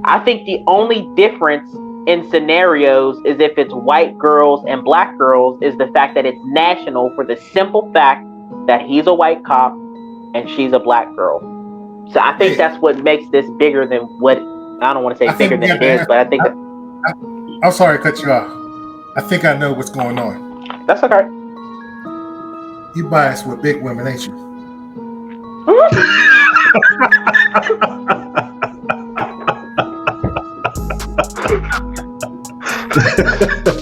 I think the only difference in scenarios is if it's white girls and black girls, is the fact that it's national, for the simple fact that he's a white cop and she's a black girl. So I think that's what makes this bigger than what, I don't want to say bigger than it is, but I think I'm sorry to cut you off. I think I know what's going on. That's okay. You biased with big women, ain't you?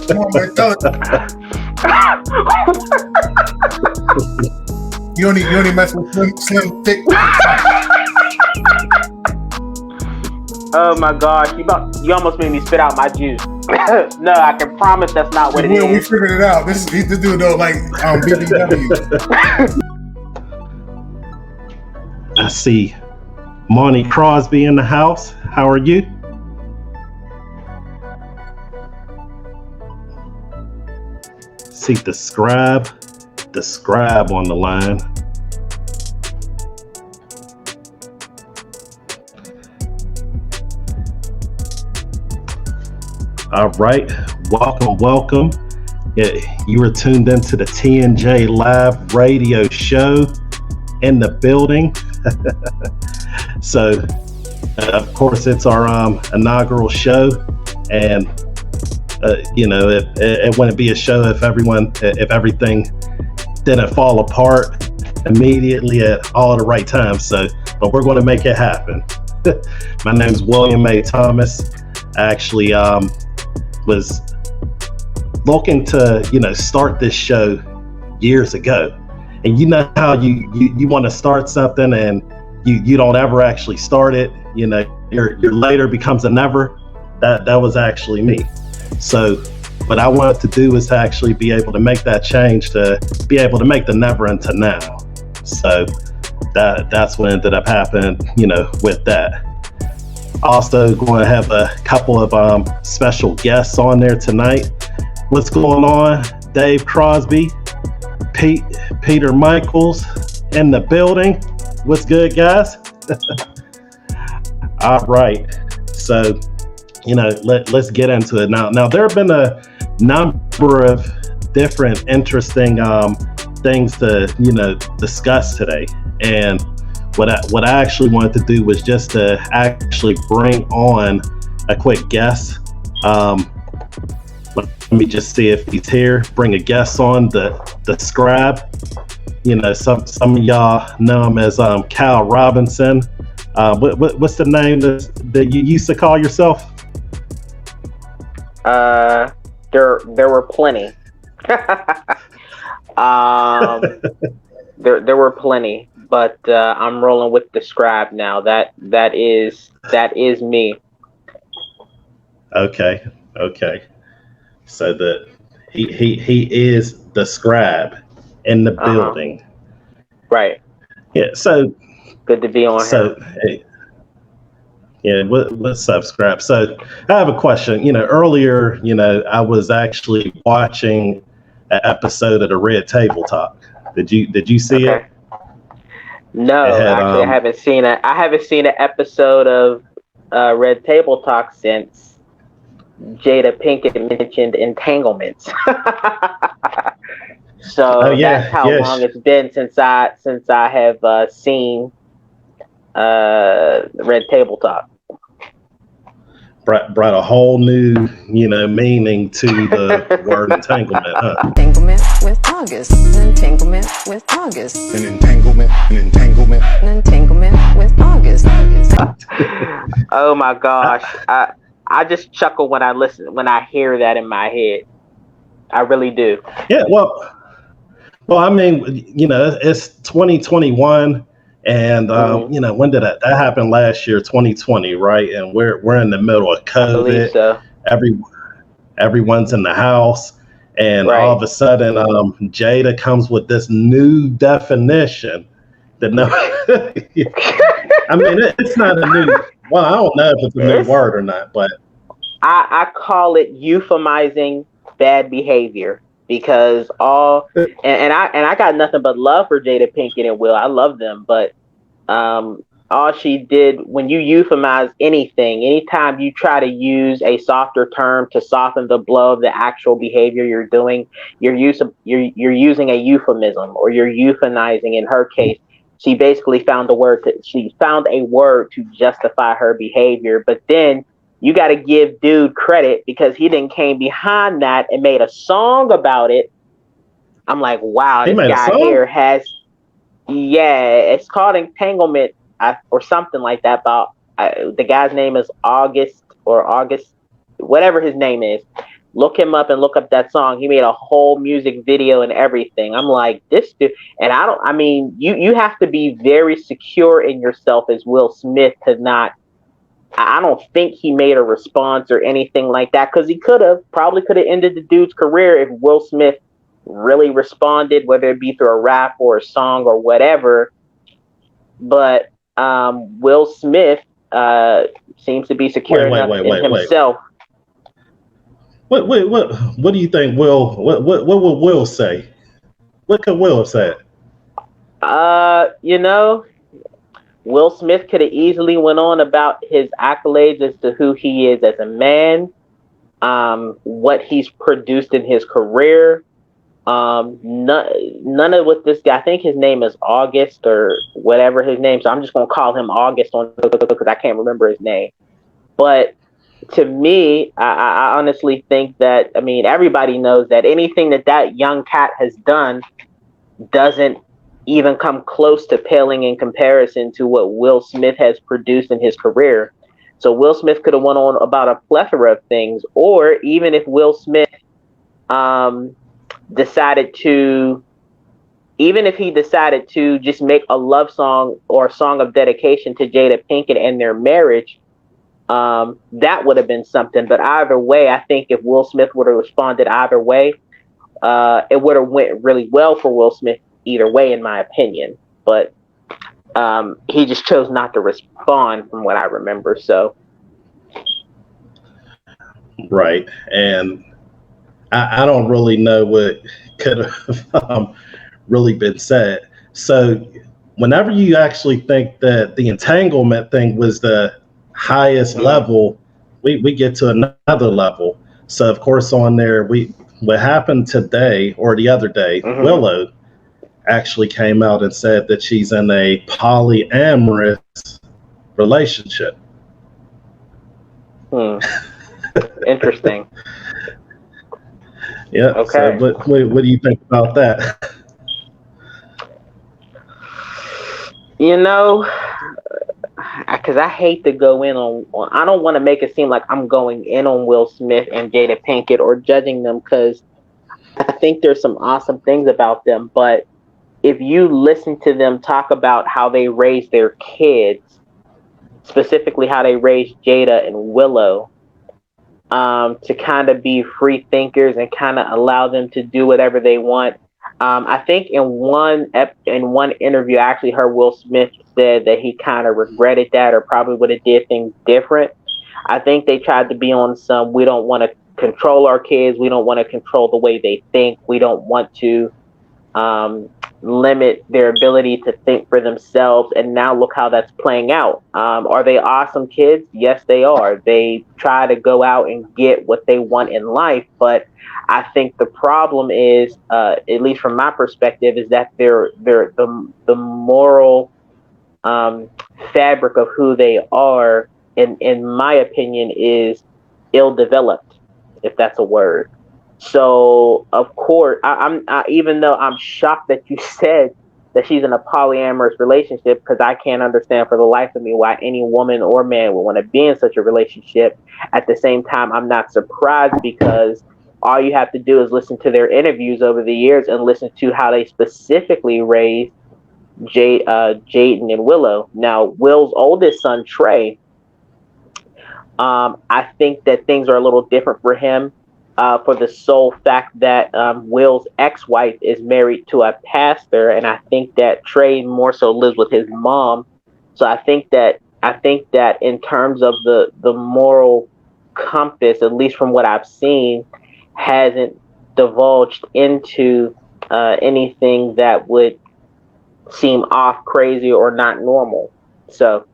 Come on, man, tell it. You only mess with slim, thick. Oh my gosh, you almost made me spit out my juice. No, I can promise that's not what it is. We figured it out. This dude though, like BBW. I see Monty Crosby in the house. How are you? See the Scribe on the line. All right, welcome. Yeah, you are tuned into the TNJ live radio show in the building. So, of course, it's our inaugural show, and it wouldn't be a show if everything didn't fall apart immediately at all the right times. So, but we're going to make it happen. My name's William A. Thomas. I actually was looking to start this show years ago, and you know how you want to start something and you don't ever actually start it. Your later becomes a never. That was actually me. So what I wanted to do is to actually be able to make that change, to be able to make the never into now. So that's what ended up happening, with that. Also going to have a couple of special guests on there tonight. What's going on? Dave Crosby, Peter Michaels in the building. What's good, guys? All right. So, let's get into it now. Now, there have been a number of different interesting things to, discuss today. And what I actually wanted to do was just to actually bring on a quick guest. Let me just see if he's here. Bring a guest on, the Scribe. Some of y'all know him as Cal Robinson. What's the name that you used to call yourself? There were plenty. There were plenty, but I'm rolling with the Scribe now. That is me. Okay. So he is the Scribe in the building. Right. Yeah. So good to be on. So hey, yeah. What's up, Scribe? So I have a question. Earlier, I was actually watching an episode of the Red Table Talk. Did you see it? No, actually, I haven't seen it. I haven't seen an episode of Red Table Talk since Jada Pinkett mentioned entanglements. So that's how long it's been since I have seen Red Table Talk. Brought a whole new, meaning to the word entanglement. Huh? Entanglement with August. An entanglement with August. An entanglement. An entanglement. An entanglement with August. Oh my gosh. I just chuckle when I hear that in my head. I really do. Yeah, well, I mean, it's 2021, and when did that happened? Last year, 2020, right? And we're in the middle of COVID. I believe so. Everyone's in the house, and all of a sudden, Jada comes with this new definition that no, I mean, it's not a new. Well, I don't know if it's a new word or not, but I call it euphemizing bad behavior, because I got nothing but love for Jada Pinkett and Will. I love them, but all all she did, when you euphemize anything, anytime you try to use a softer term to soften the blow of the actual behavior you're doing, you're using a euphemism, or you're euthanizing. In her case, she basically found a word to justify her behavior. But then you got to give dude credit, because he then came behind that and made a song about it. I'm like, wow, He this made a guy song? here has, yeah, it's called Entanglement, or something like that. About the guy's name is August, whatever his name is. Look him up and look up that song. He made a whole music video and everything. I'm like, this dude, and I mean, you have to be very secure in yourself as Will Smith to not. I don't think he made a response or anything like that, because he probably could have ended the dude's career if Will Smith really responded, whether it be through a rap or a song or whatever. But Will Smith seems to be secure enough in himself. What do you think Will? What would Will say? What could Will have said? Will Smith could have easily went on about his accolades as to who he is as a man, what he's produced in his career. None of what this guy, I think his name is August or whatever his name, so I'm just gonna call him August because I can't remember his name. But to me, I honestly think that, I mean, everybody knows that anything that young cat has done doesn't even come close to paling in comparison to what Will Smith has produced in his career. So Will Smith could have went on about a plethora of things, or even if Will Smith decided to just make a love song or a song of dedication to Jada Pinkett and their marriage, that would have been something. But either way, I think if Will Smith would have responded either way, it would have went really well for Will Smith either way, in my opinion. But he just chose not to respond, from what I remember. So, right, and I don't really know what could have really been said. So, whenever you actually think that the entanglement thing was the highest level, we get to another level. So, of course, on there, what happened today or the other day, Willow actually came out and said that she's in a polyamorous relationship. Interesting. Yeah. Okay. So what do you think about that? Because I hate to go in on I don't want to make it seem like I'm going in on Will Smith and Jada Pinkett or judging them, because I think there's some awesome things about them. But if you listen to them talk about how they raise their kids, specifically how they raised Jada and Willow, to kind of be free thinkers and kind of allow them to do whatever they want. I think in one interview, I actually heard Will Smith said that he kind of regretted that, or probably would have did things different. I think they tried to be on some, we don't want to control our kids, we don't want to control the way they think, we don't want to limit their ability to think for themselves. And now look how that's playing out. Are they awesome kids? Yes, they are. They try to go out and get what they want in life, but I think the problem is, at least from my perspective, is that the moral fabric of who they are, in my opinion, is ill-developed, if that's a word. So, of course, even though I'm shocked that you said that she's in a polyamorous relationship, because I can't understand for the life of me why any woman or man would want to be in such a relationship. At the same time, I'm not surprised, because all you have to do is listen to their interviews over the years and listen to how they specifically raised Jaden and Willow. Now, Will's oldest son, Trey, I think that things are a little different for him, for the sole fact that Will's ex-wife is married to a pastor, and I think that Trey more so lives with his mom. So I think that in terms of the moral compass, at least from what I've seen, hasn't divulged into anything that would seem off, crazy, or not normal. So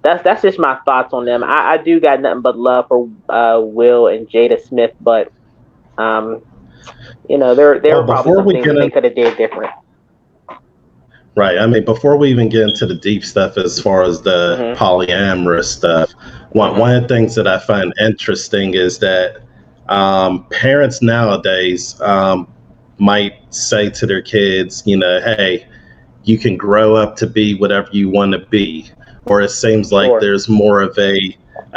that's just my thoughts on them. I do got nothing but love for Will and Jada Smith, but there Well, were probably before some we things get that they in, could have did different. right, I mean, before we even get into the deep stuff as far as the Hmm. polyamorous stuff, one Hmm. of the things that I find interesting is that parents nowadays might say to their kids, hey, you can grow up to be whatever you want to be. Or it seems like Sure. there's more of a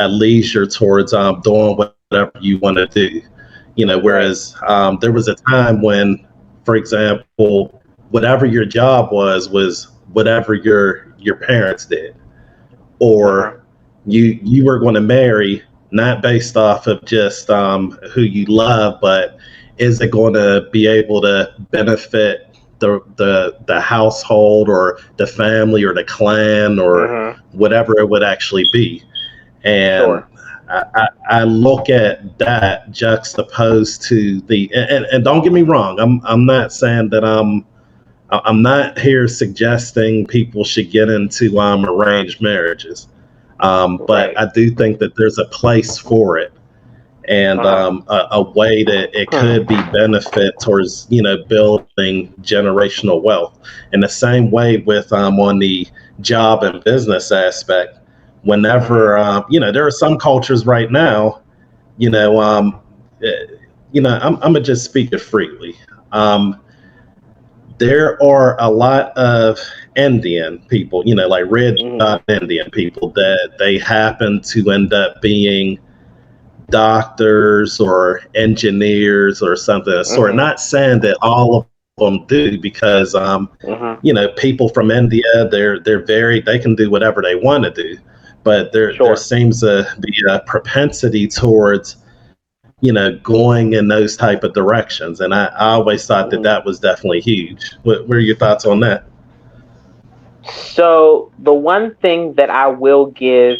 leisure towards doing whatever you want to do. Right. Whereas there was a time when, for example, whatever your job was whatever your parents did, Uh-huh. or you were going to marry not based off of just who you love, but is it going to be able to benefit the household or the family or the clan or Hmm. whatever it would actually be. And Sure. I look at that juxtaposed to and don't get me wrong, I'm not saying that I'm not here suggesting people should get into arranged marriages, but Right. I do think that there's a place for it, and Uh-huh. a way that it Hmm. could be benefit towards building generational wealth. In the same way with on the job and business aspect, Hmm. whenever there are some cultures right now, you know eh, I'm gonna just speak it freely. There are a lot of Indian people, like red Hmm. dot Indian people, that they happen to end up being doctors or engineers or something of the sort. Hmm. Not saying that all of them do, because Hmm. people from India, they can do whatever they want to do, but there Sure. seems to be a propensity towards going in those type of directions, and I always thought that Hmm. that was definitely huge. What are your thoughts on that? So the one thing that I will give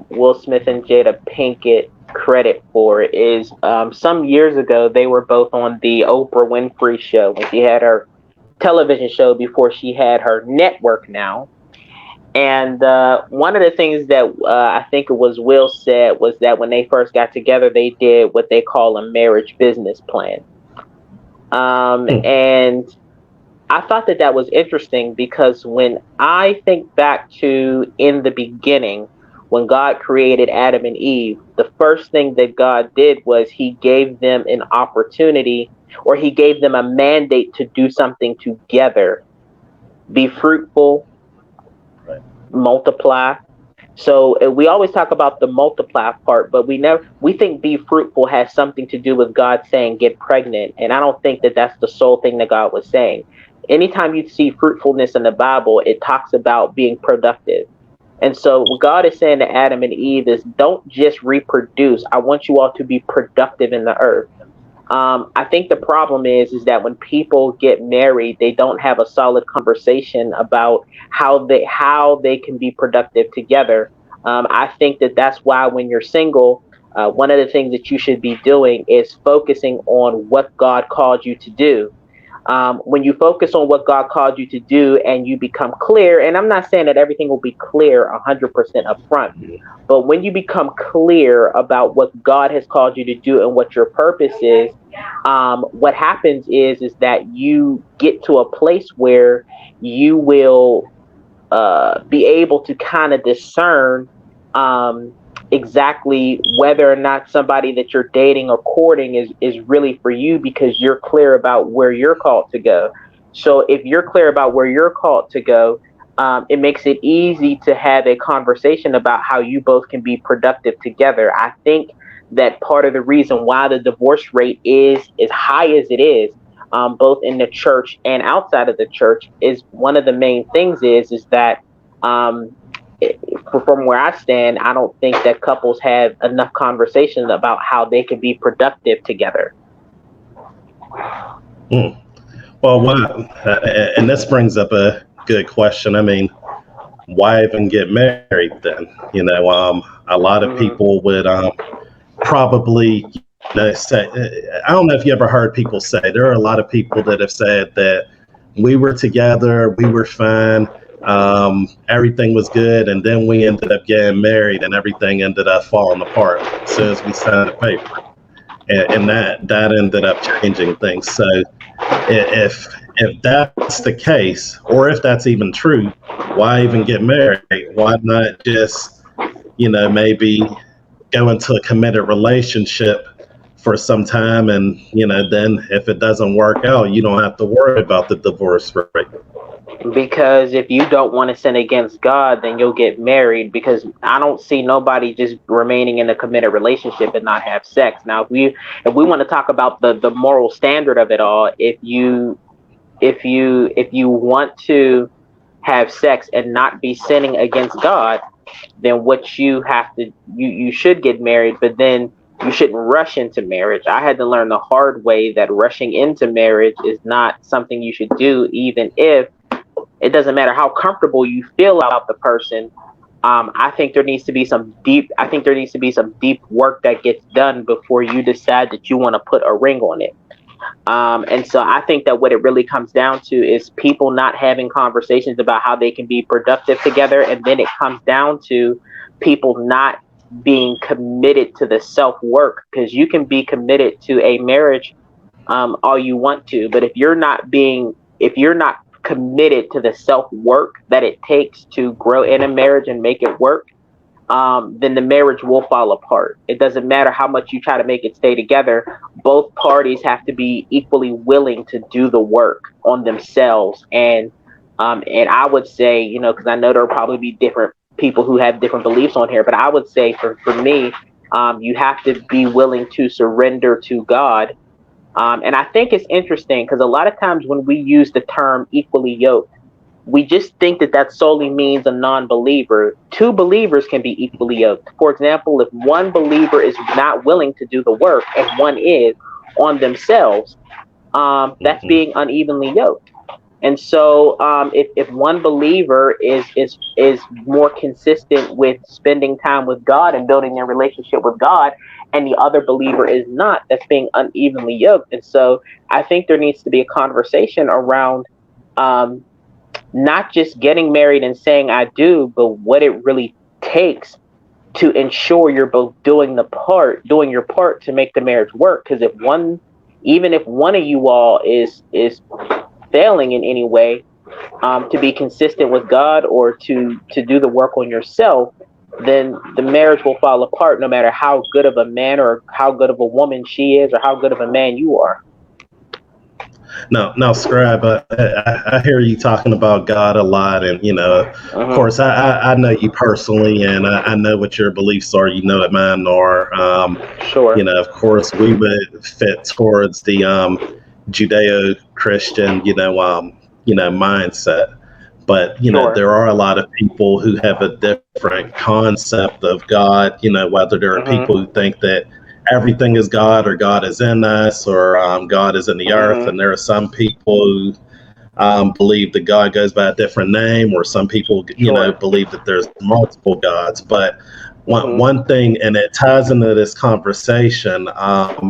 Will Smith and Jada Pinkett credit for is some years ago they were both on the Oprah Winfrey show when she had her television show before she had her network now. And one of the things that I think it was Will said was that when they first got together, they did what they call a marriage business plan. Hmm. And I thought that that was interesting because when I think back to in the beginning, when God created Adam and Eve, the first thing that God did was he gave them an opportunity, or he gave them a mandate to do something together: be fruitful, Right. multiply. So we always talk about the multiply part, but we think be fruitful has something to do with God saying get pregnant, and I don't think that that's the sole thing that God was saying. Anytime you see fruitfulness in the Bible, it talks about being productive. And so what God is saying to Adam and Eve is, don't just reproduce. I want you all to be productive in the earth. I think the problem is that when people get married, they don't have a solid conversation about how they can be productive together. I think that that's why when you're single, one of the things that you should be doing is focusing on what God called you to do. When you focus on what God called you to do and you become clear, and I'm not saying that everything will be clear 100% upfront, but when you become clear about what God has called you to do and what your purpose is, what happens is that you get to a place where you will be able to kind of discern exactly whether or not somebody that you're dating or courting is really for you, because you're clear about where you're called to go. So if you're clear about where you're called to go, it makes it easy to have a conversation about how you both can be productive together. I think that part of the reason why the divorce rate is as high as it is, both in the church and outside of the church, is one of the main things is that um, from where I stand, I don't think that couples have enough conversations about how they can be productive together. Hmm. Well, and this brings up a good question. I mean, why even get married then? A lot of Hmm. people would probably say, I don't know if you ever heard people say, there are a lot of people that have said that we were together, we were fine, Everything was good, and then we ended up getting married, and everything ended up falling apart as soon as we signed the paper, and that ended up changing things. So if that's the case, or if that's even true, why even get married? Why not just, maybe go into a committed relationship for some time, and then if it doesn't work out, you don't have to worry about the divorce rate. Because if you don't want to sin against God, then you'll get married, because I don't see nobody just remaining in a committed relationship and not have sex. Now, if we want to talk about the moral standard of it all, if you want to have sex and not be sinning against God, then what you have to you should get married, but then you shouldn't rush into marriage. I had to learn the hard way that rushing into marriage is not something you should do, even if it doesn't matter how comfortable you feel about the person. I think there needs to be some deep work that gets done before you decide that you want to put a ring on it. And so I think that what it really comes down to is people not having conversations about how they can be productive together. And then it comes down to people not being committed to the self-work, because you can be committed to a marriage all you want to, but if you're not committed to the self-work that it takes to grow in a marriage and make it work, then the marriage will fall apart. It doesn't matter how much you try to make it stay together. Both parties have to be equally willing to do the work on themselves. And I would say, because I know there'll probably be different people who have different beliefs on here, but I would say for me, you have to be willing to surrender to God. And I think it's interesting because a lot of times when we use the term equally yoked, we just think that solely means a non-believer. Two believers can be equally yoked. For example, if one believer is not willing to do the work and one is on themselves, that's being unevenly yoked. And so if one believer is more consistent with spending time with God and building their relationship with God, and the other believer is not, that's being unevenly yoked. And so I think there needs to be a conversation around not just getting married and saying I do, but what it really takes to ensure you're both doing your part to make the marriage work. Because even if one of you all is failing in any way to be consistent with God or to do the work on yourself, then the marriage will fall apart, no matter how good of a man or how good of a woman she is or how good of a man you are. Now, Scribe, I hear you talking about God a lot, and of course, I know you personally, and I know what your beliefs are. You know what mine are. Sure. Of course, we would fit towards the Judeo-Christian, mindset. But Sure. there are a lot of people who have a different concept of God. Whether there are people who think that everything is God, or God is in us, or God is in the earth, and there are some people who believe that God goes by a different name, or some people believe that there's multiple gods. But one thing, and it ties into this conversation,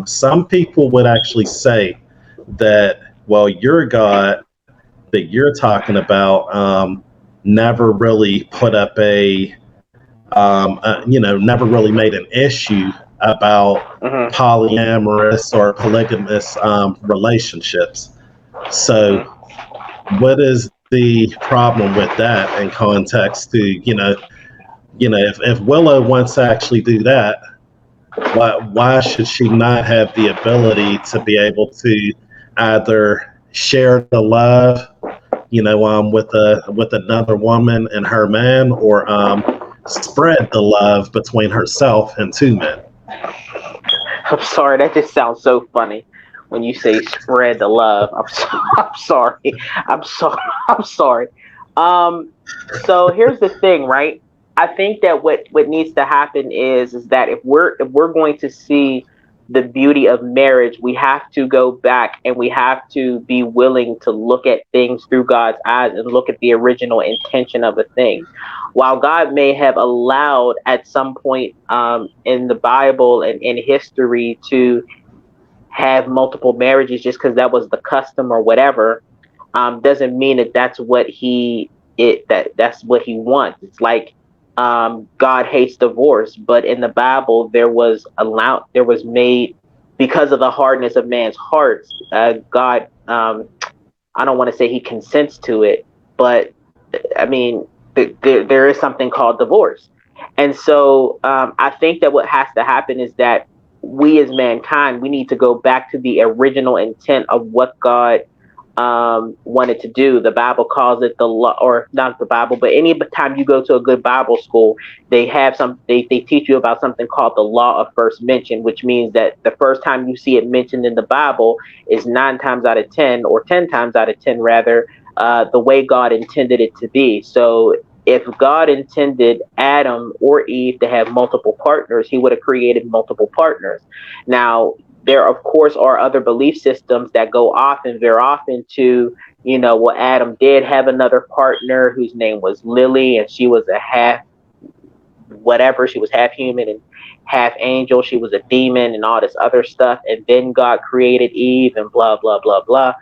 some people would actually say that, well, your God that you're talking about never really put up never really made an issue about polyamorous or polygamous relationships. So what is the problem with that in context to, if Willow wants to actually do that, why should she not have the ability to be able to either share the love, with another woman and her man, or spread the love between herself and two men? I'm sorry, that just sounds so funny when you say spread the love. I'm sorry. So here's the thing, right? I think that what needs to happen is that if we're going to see the beauty of marriage, we have to go back and we have to be willing to look at things through God's eyes and look at the original intention of a thing. While God may have allowed at some point in the Bible and in history to have multiple marriages just because that was the custom or whatever, doesn't mean that that's what he that's what he wants. It's like God hates divorce, but in the Bible there was made because of the hardness of man's hearts. God, I don't want to say he consents to it, but I mean there is something called divorce, and so I think that what has to happen is that we as mankind, we need to go back to the original intent of what God wanted to do. The Bible calls it the law, or not the Bible, but any time you go to a good Bible school, they have they teach you about something called the law of first mention, which means that the first time you see it mentioned in the Bible is 9 times out of 10, or 10 times out of 10 rather, the way God intended it to be. So if God intended Adam or Eve to have multiple partners, he would have created multiple partners. Now, there, of course, are other belief systems that go off and veer off into, well, Adam did have another partner whose name was Lily, and she was a half whatever. She was half human and half angel. She was a demon and all this other stuff. And then God created Eve and blah, blah, blah, blah.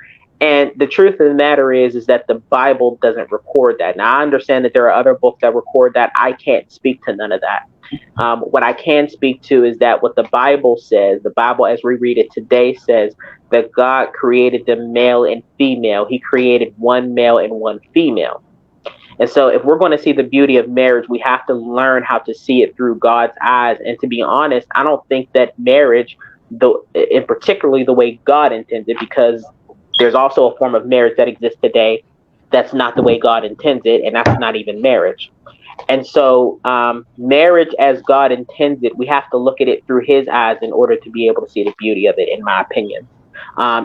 And the truth of the matter is that the Bible doesn't record that. Now, I understand that there are other books that record that. I can't speak to none of that. What I can speak to is that what the Bible says, the Bible as we read it today says that God created the male and female. He created one male and one female. And so if we're going to see the beauty of marriage, we have to learn how to see it through God's eyes. And to be honest, I don't think that marriage, in particularly the way God intended, because there's also a form of marriage that exists today that's not the way God intends it, and that's not even marriage. And so marriage as God intends it, we have to look at it through his eyes in order to be able to see the beauty of it, in my opinion.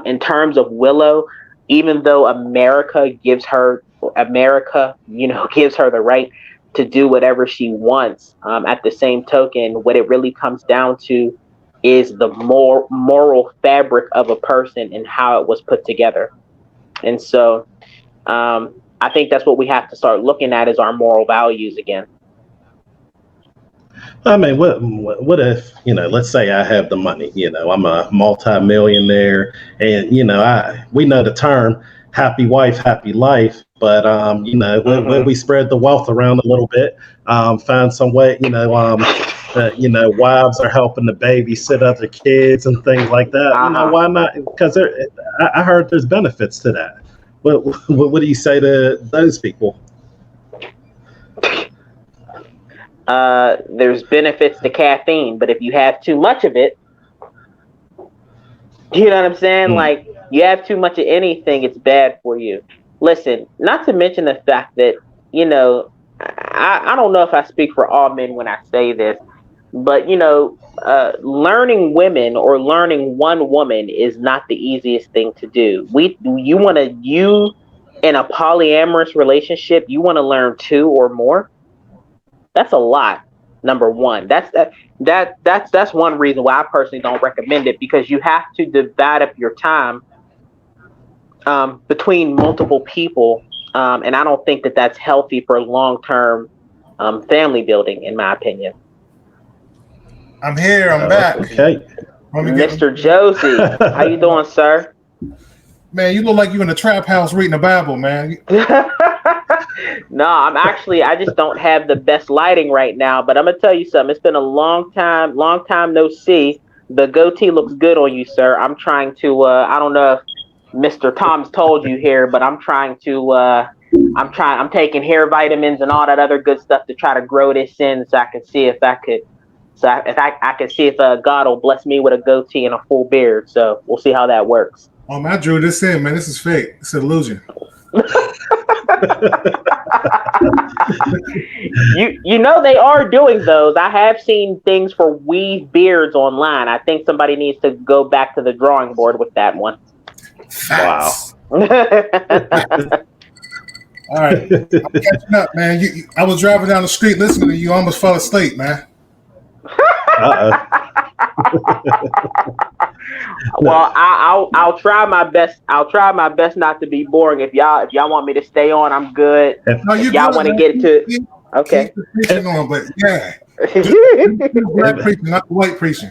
In terms of Willow, even though America gives her the right to do whatever she wants, at the same token, what it really comes down to is the moral fabric of a person and how it was put together. And so I think that's what we have to start looking at, is our moral values again. I mean, what if, let's say I have the money, I'm a multi-millionaire, and, we know the term happy wife, happy life, but, when we spread the wealth around a little bit, find some way, wives are helping the babysit other kids and things like that. Why not? Because I heard there's benefits to that. What do you say to those people? There's benefits to caffeine, but if you have too much of it, you know what I'm saying? Like, you have too much of anything, it's bad for you. Listen, not to mention the fact that, I don't know if I speak for all men when I say this, but, learning women or learning one woman is not the easiest thing to do. You in a polyamorous relationship, you want to learn 2 or more. That's a lot. Number one, that's one reason why I personally don't recommend it, because you have to divide up your time between multiple people, and I don't think that that's healthy for long-term family building, in my opinion. I'm here. I'm back. Okay. Mr. Josie, how you doing, sir? Man, you look like you in a trap house reading the Bible, man. No, I just don't have the best lighting right now, but I'm going to tell you something. It's been a long time no see. The goatee looks good on you, sir. I'm trying to, I don't know if Mr. Tom's told you here, but I'm taking hair vitamins and all that other good stuff to try to grow this in, so I can see if I can see if God will bless me with a goatee and a full beard. So we'll see how that works. Oh, man, I drew this in, man. This is fake. It's an illusion. They are doing those. I have seen things for weave beards online. I think somebody needs to go back to the drawing board with that one. Wow. All right. I'm catching up, man. I was driving down the street listening to you. Almost fell asleep, man. Well, I'll try my best. I'll try my best not to be boring. If y'all want me to stay on, I'm good. No, if y'all want to get to okay. Keep on, but yeah. Black preaching, not white preaching.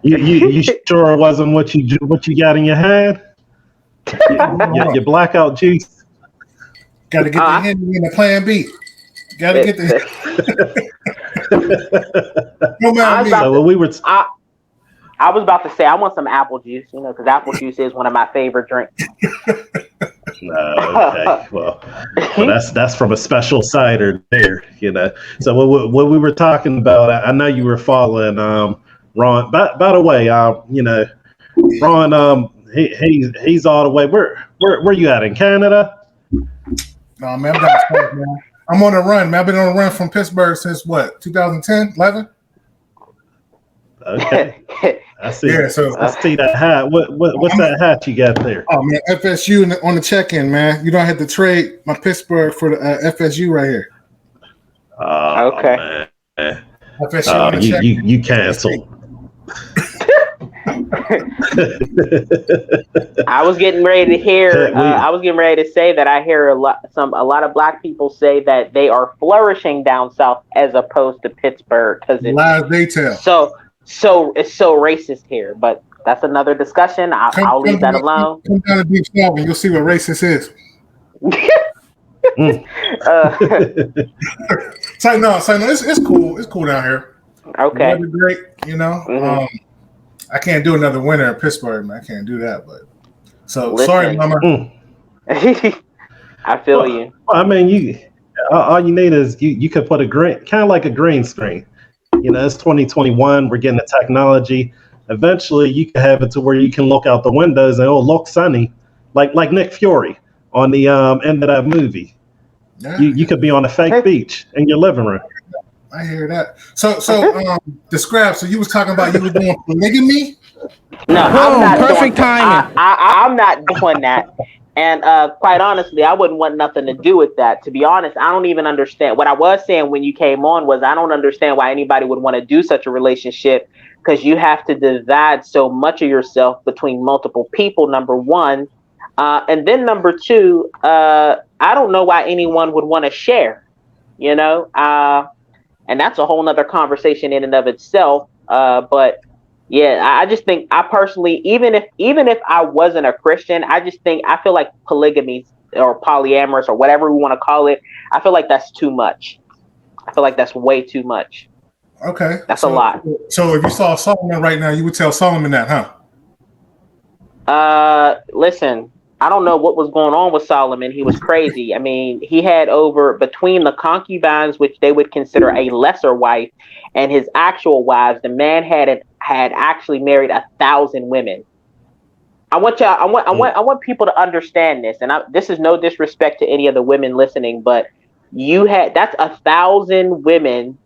You sure it wasn't what you got in your head? Your blackout juice. Got to get the Henry and the Plan B. Got to get the. No matter me. So when we were, I was about to say I want some apple juice, because apple juice is one of my favorite drinks. Okay, well, that's from a special cider there, So what we were talking about, I know you were following Ron. By the way, Ron, he's all the way. Where you at in Canada? No, man, I'm down south, man. I'm on a run, man. I've been on a run from Pittsburgh since what, 2010, 11? Okay, I see. Yeah, so I see that hat. What's that hat you got there? Oh man, FSU on the check-in, man. You don't have to trade my Pittsburgh for the FSU right here. Okay. Man. FSU on the check-in. You canceled. I was getting ready to hear. I was getting ready to say that I hear a lot of black people say that they are flourishing down south as opposed to Pittsburgh because lies they tell. So it's so racist here, but that's another discussion. I'll leave that alone. Come down to Deep South and you'll see what racist is. It's cool. It's cool down here. Okay, the great. Mm-hmm. I can't do another winter in Pittsburgh, man. I can't do that, but sorry, Mama. I feel you. Well, I mean, all you need is you could put kind of like a green screen. It's 2021. We're getting the technology. Eventually, you can have it to where you can look out the windows and look sunny, like Nick Fury on the end of that movie. Yeah. You could be on a fake beach in your living room. I hear that. So the Scribe. So you was talking about you were doing polygamy? No, I'm not. Perfect timing. I'm not doing that. And quite honestly, I wouldn't want nothing to do with that. To be honest, I don't even understand. What I was saying when you came on was I don't understand why anybody would want to do such a relationship because you have to divide so much of yourself between multiple people, number one. And then number two, I don't know why anyone would want to share, and that's a whole nother conversation in and of itself. But yeah, I just think I personally, even if I wasn't a Christian, I feel like polygamy or polyamorous or whatever we want to call it, I feel like that's too much. I feel like that's way too much. Okay. That's a lot. So if you saw Solomon right now, you would tell Solomon that, huh? Listen, I don't know what was going on with Solomon. He was crazy. I mean, he had between the concubines, which they would consider a lesser wife, and his actual wives, the man had actually married 1,000 women. I want people to understand this, and this is no disrespect to any of the women listening, but that's 1,000 women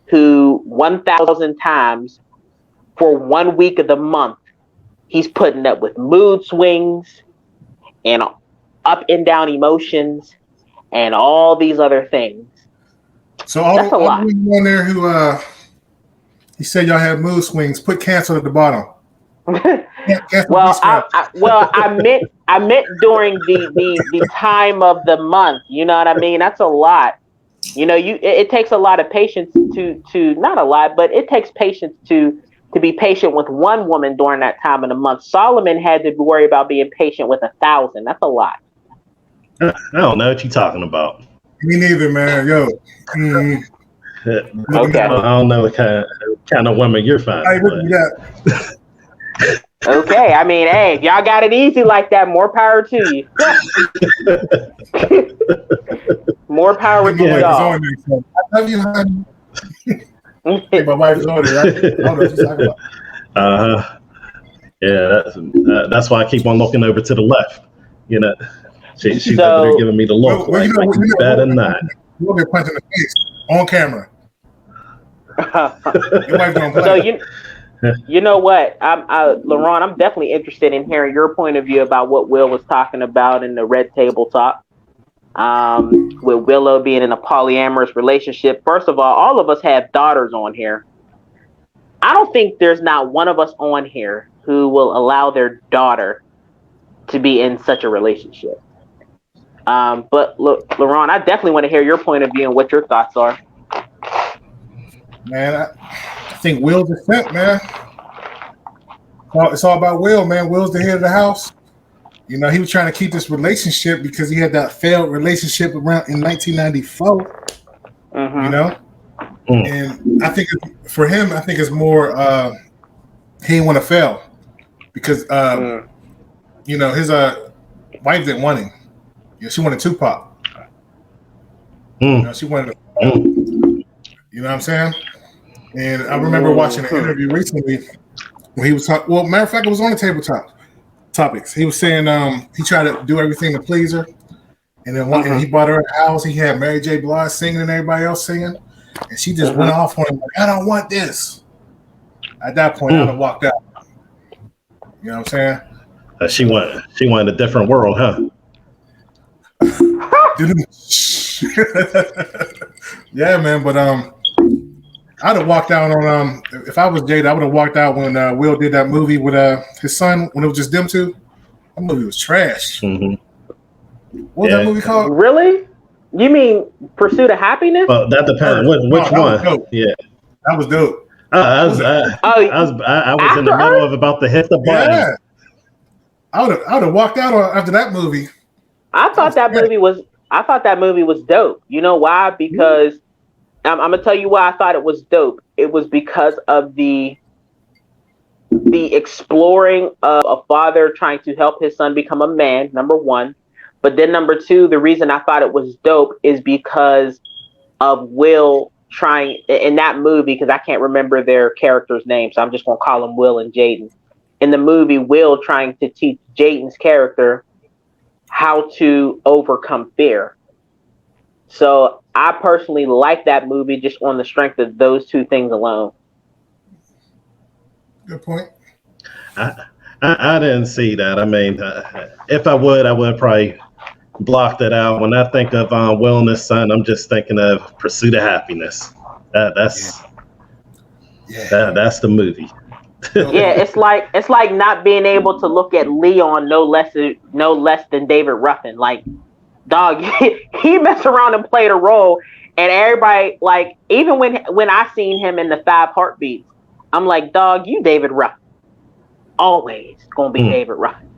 who 1,000 times for 1 week of the month, he's putting up with mood swings and up and down emotions and all these other things. So all the women on there who he said y'all have mood swings, put cancel at the bottom. Well, I meant during the time of the month. You know what I mean? That's a lot. It takes a lot of patience to not a lot, but it takes patience to be patient with one woman during that time of the month. Solomon had to worry about being patient with 1,000. That's a lot. I don't know what you're talking about. Me neither, man. Yo. Okay. I don't know what kind of women you're finding. Okay, I mean, hey, if y'all got it easy like that, more power to you. More power to y'all. I love you, honey. Hey, my wife's on there, right? I don't know what she's talking about. Yeah, that's why I keep on looking over to the left. She's over there giving me the look. You better not. You'll get punched in the face on camera. Your wife don't play. So you know what, Laraun, I'm definitely interested in hearing your point of view about what Will was talking about in the Red Table Talk. With Willow being in a polyamorous relationship. First of all of us have daughters on here. I don't think there's not one of us on here who will allow their daughter to be in such a relationship. But look, Laraun, I definitely want to hear your point of view and what your thoughts are. Man, I think Will's the simp, man. It's all about Will, man. Will's the head of the house. You know, he was trying to keep this relationship because he had that failed relationship around in 1994. You know, and I think for him, I think it's more he didn't want to fail because you know his wife didn't want him. You know, she wanted Tupac. You know, she wanted. You know what I'm saying? And I remember watching an interview recently where he was talking. Well, matter of fact, it was on the tabletop topics. He was saying he tried to do everything to please her, and then and he bought her a house. He had Mary J. Blige singing and everybody else singing, and she just went off on him like, "I don't want this." At that point, I'd have walked out. You know what I'm saying? She wanted a different world, huh? Yeah, man. But I'd have walked out on if I was Jada, I would have walked out when Will did that movie with his son when it was just them two. That movie was trash. What was that movie called? Really? You mean Pursuit of Happiness? Well, that depends. Which one? Yeah, that was dope. I was in the middle of about to hit the button. Yeah. I would have walked out after that movie. I thought that movie was dope. You know why? Because I'm gonna tell you why I thought it was dope. It was because of the exploring of a father trying to help his son become a man, number one. But then number two, the reason I thought it was dope is because of Will trying in that movie, because I can't remember their characters' names, so I'm just gonna call them Will and Jaden. In the movie, Will trying to teach Jaden's character how to overcome fear. So I personally like that movie just on the strength of those two things alone. Good point. I didn't see that. I mean, if I would probably block that out. When I think of Will and his son, I'm just thinking of Pursuit of Happiness. That's the movie. Yeah, it's like not being able to look at Leon no less than David Ruffin. Like, dog, he messed around and played a role, and everybody, like, even when I seen him in the 5 Heartbeats, I'm like, dog, you David Ruffin, always gonna be David Ruffin.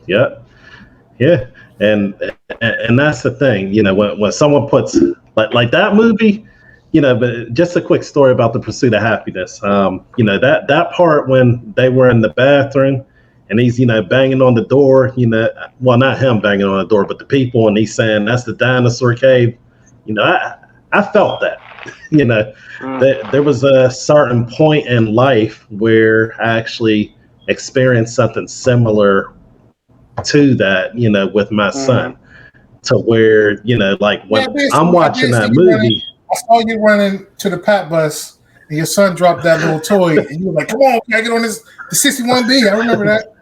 Yep. Yeah, and that's the thing, you know, when someone puts like that movie. You know, but just a quick story about the Pursuit of Happiness. You know, that part when they were in the bathroom and he's, you know, banging on the door, you know, well, not him banging on the door, but the people, and he's saying that's the dinosaur cave. You know, I felt that, you know, there was a certain point in life where I actually experienced something similar to that, you know, with my son, to where, you know, like when I'm watching that movie. I saw you running to the Pat bus, and your son dropped that little toy, and you were like, "Come on, can I get on the 61B?" I remember that.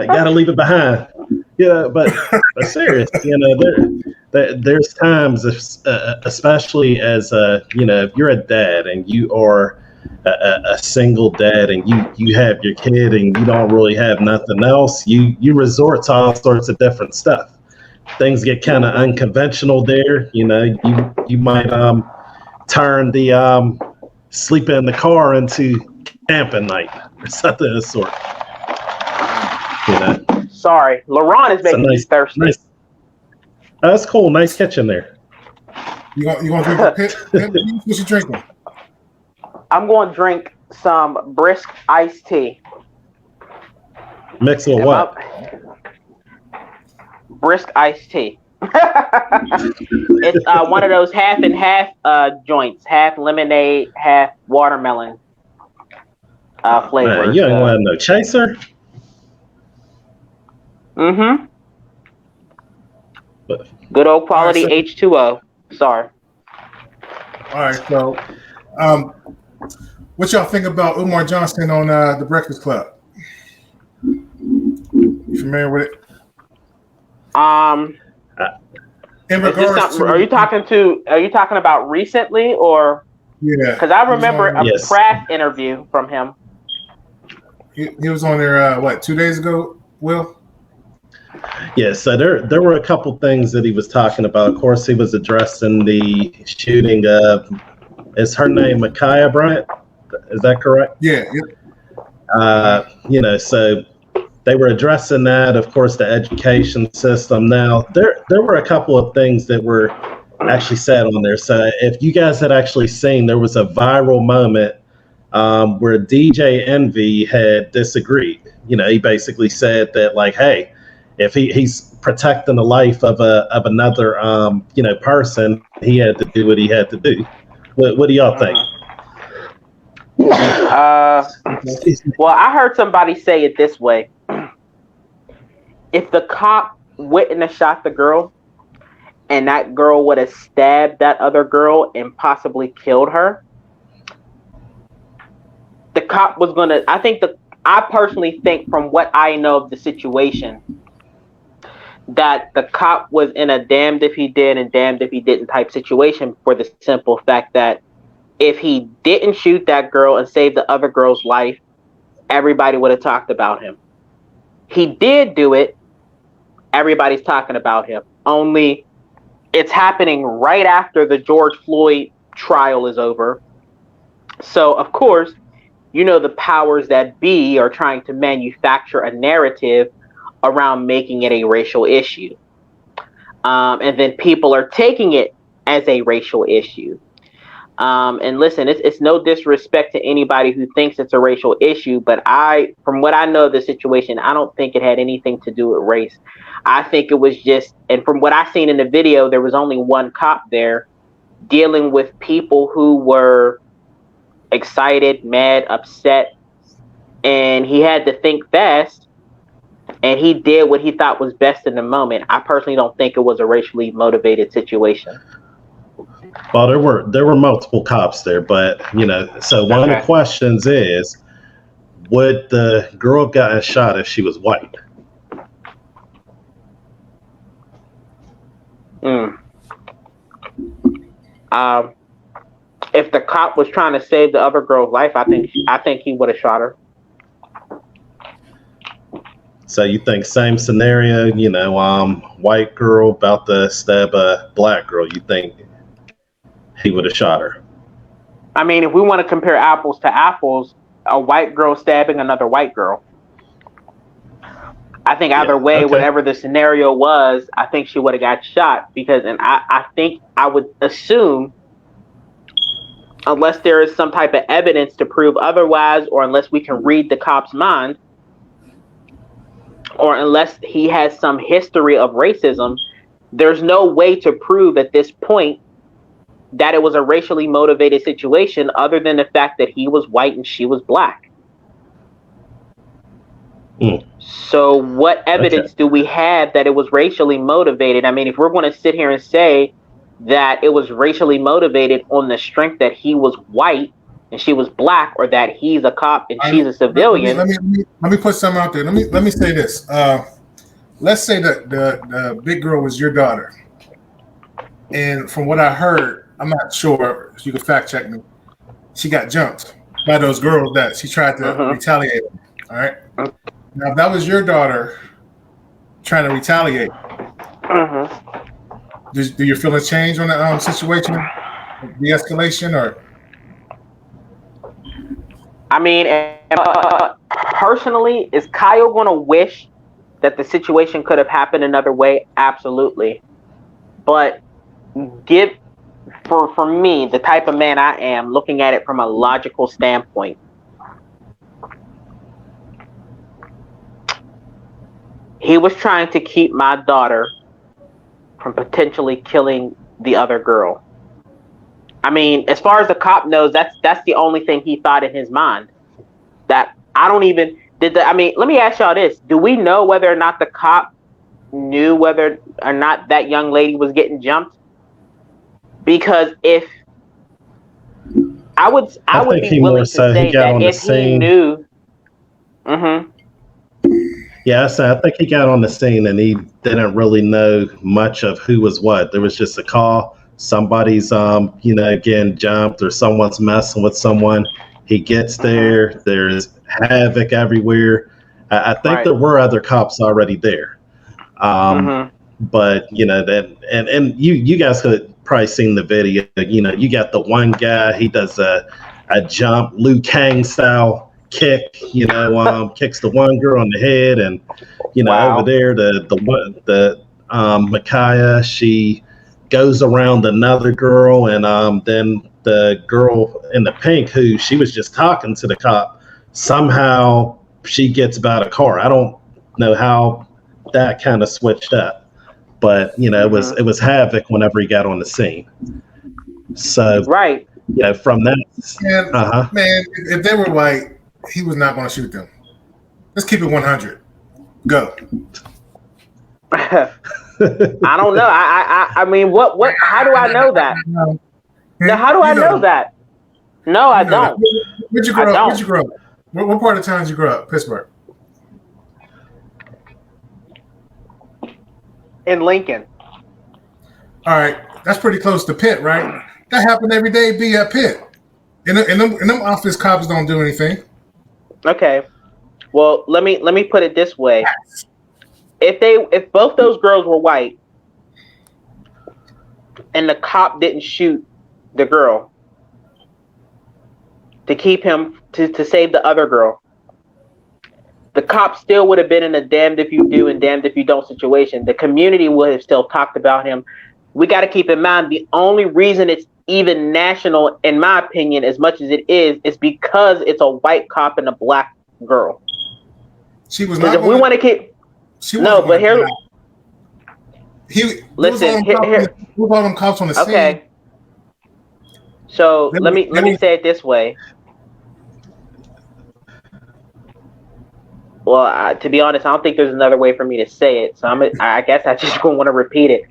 Gotta leave it behind. Yeah, but serious, you know, there's times, especially as you know, if you're a dad and you are a single dad and you have your kid and you don't really have nothing else, you resort to all sorts of different stuff. Things get kind of unconventional there. You know, you might turn the sleeping in the car into camping night or something of the sort. You know. Sorry, Laraun is making me thirsty. Nice. Oh, that's cool. Nice kitchen there. You want to drink a pit? What you drinking? I'm going to drink some brisk iced tea. Mix with what? Brisk iced tea. It's one of those half and half joints, half lemonade, half watermelon flavors. Man, you ain't want no chaser. Good old quality H2O. Sorry. All right, so what y'all think about Umar Johnson on the Breakfast Club? You familiar with it? In regards to, are you talking about recently or? Yeah, because I remember a press interview from him. He was on there 2 days ago, Will? Yeah, so there were a couple things that he was talking about. Of course, he was addressing the shooting of, is her name Ma'khia Bryant? Is that correct? Yeah. So they were addressing that, of course, the education system. Now, there were a couple of things that were actually said on there. So if you guys had actually seen, there was a viral moment where DJ Envy had disagreed. He basically said that, like, hey, if he's protecting the life of another person, he had to do what he had to do. What do y'all think? Well, I heard somebody say it this way. If the cop wouldn't have shot the girl and that girl would have stabbed that other girl and possibly killed her, the cop was going to, I personally think, from what I know of the situation, that the cop was in a damned if he did and damned if he didn't type situation, for the simple fact that if he didn't shoot that girl and save the other girl's life, everybody would have talked about him. He did do it. Everybody's talking about him. Only it's happening right after the George Floyd trial is over. So, of course, the powers that be are trying to manufacture a narrative around making it a racial issue. And then people are taking it as a racial issue. And listen, it's no disrespect to anybody who thinks it's a racial issue, but from what I know of the situation, I don't think it had anything to do with race. I think it was just, and from what I seen in the video, there was only one cop there dealing with people who were excited, mad, upset, and he had to think fast, and he did what he thought was best in the moment. I personally don't think it was a racially motivated situation. Well, there were multiple cops there, but so one of the questions is, would the girl have gotten shot if she was white? If the cop was trying to save the other girl's life, I think he would have shot her. So you think same scenario, white girl about to stab a black girl, you think he would have shot her? I mean, if we want to compare apples to apples, a white girl stabbing another white girl, I think either way, whatever the scenario was, I think she would have got shot, because, and I think I would assume, unless there is some type of evidence to prove otherwise, or unless we can read the cop's mind, or unless he has some history of racism, there's no way to prove at this point that it was a racially motivated situation other than the fact that he was white and she was black. So what evidence do we have that it was racially motivated? I mean, if we're going to sit here and say that it was racially motivated on the strength that he was white and she was black, or that he's a cop and she's a civilian. Let me put something out there. Let me say this. Let's say that the big girl was your daughter, and from what I heard, I'm not sure, you can fact check me, she got jumped by those girls that she tried to retaliate on. All right. Now, if that was your daughter trying to retaliate, do your feelings change on the situation, de-escalation, or? I mean, personally, is Kyle going to wish that the situation could have happened another way? Absolutely. But for me, the type of man I am, looking at it from a logical standpoint, he was trying to keep my daughter from potentially killing the other girl. I mean, as far as the cop knows, that's the only thing he thought in his mind. That I don't even let me ask y'all this: do we know whether or not the cop knew whether or not that young lady was getting jumped? Because if I would be willing to say that if he knew. Yeah, so I think he got on the scene and he didn't really know much of who was what. There was just a call. Somebody's, getting jumped, or someone's messing with someone. He gets there. There's havoc everywhere. I think there were other cops already there. But, and you guys could probably seen the video. You got the one guy, he does a jump, Liu Kang style, kick, kicks the one girl on the head, and over there the Ma'khia, she goes around another girl, and then the girl in the pink, who she was just talking to the cop, somehow she gets about a car. I don't know how that kind of switched up, but it was havoc whenever he got on the scene. So right, from that, man, if they were white, he was not going to shoot them. Let's keep it 100. Go. I don't know. I mean, what? How do I know that? Now, how do I know that? No, I don't. Where'd you grow up? What part of town did you grow up? Pittsburgh. In Lincoln. All right, that's pretty close to Pitt, right? That happened every day. Be at Pitt, and them office cops don't do anything. Okay, well, let me put it this way: if both those girls were white, and the cop didn't shoot the girl to keep him to save the other girl, the cop still would have been in a damned if you do and damned if you don't situation. The community would have still talked about him. We got to keep in mind the only reason it's even national, in my opinion, as much as it is because it's a white cop and a black girl. She was not. If we want to keep. No, but here. Listen. Who brought them cops on the scene? Okay. So let me say it this way. Well, to be honest, I don't think there's another way for me to say it. So I guess I just want to repeat it.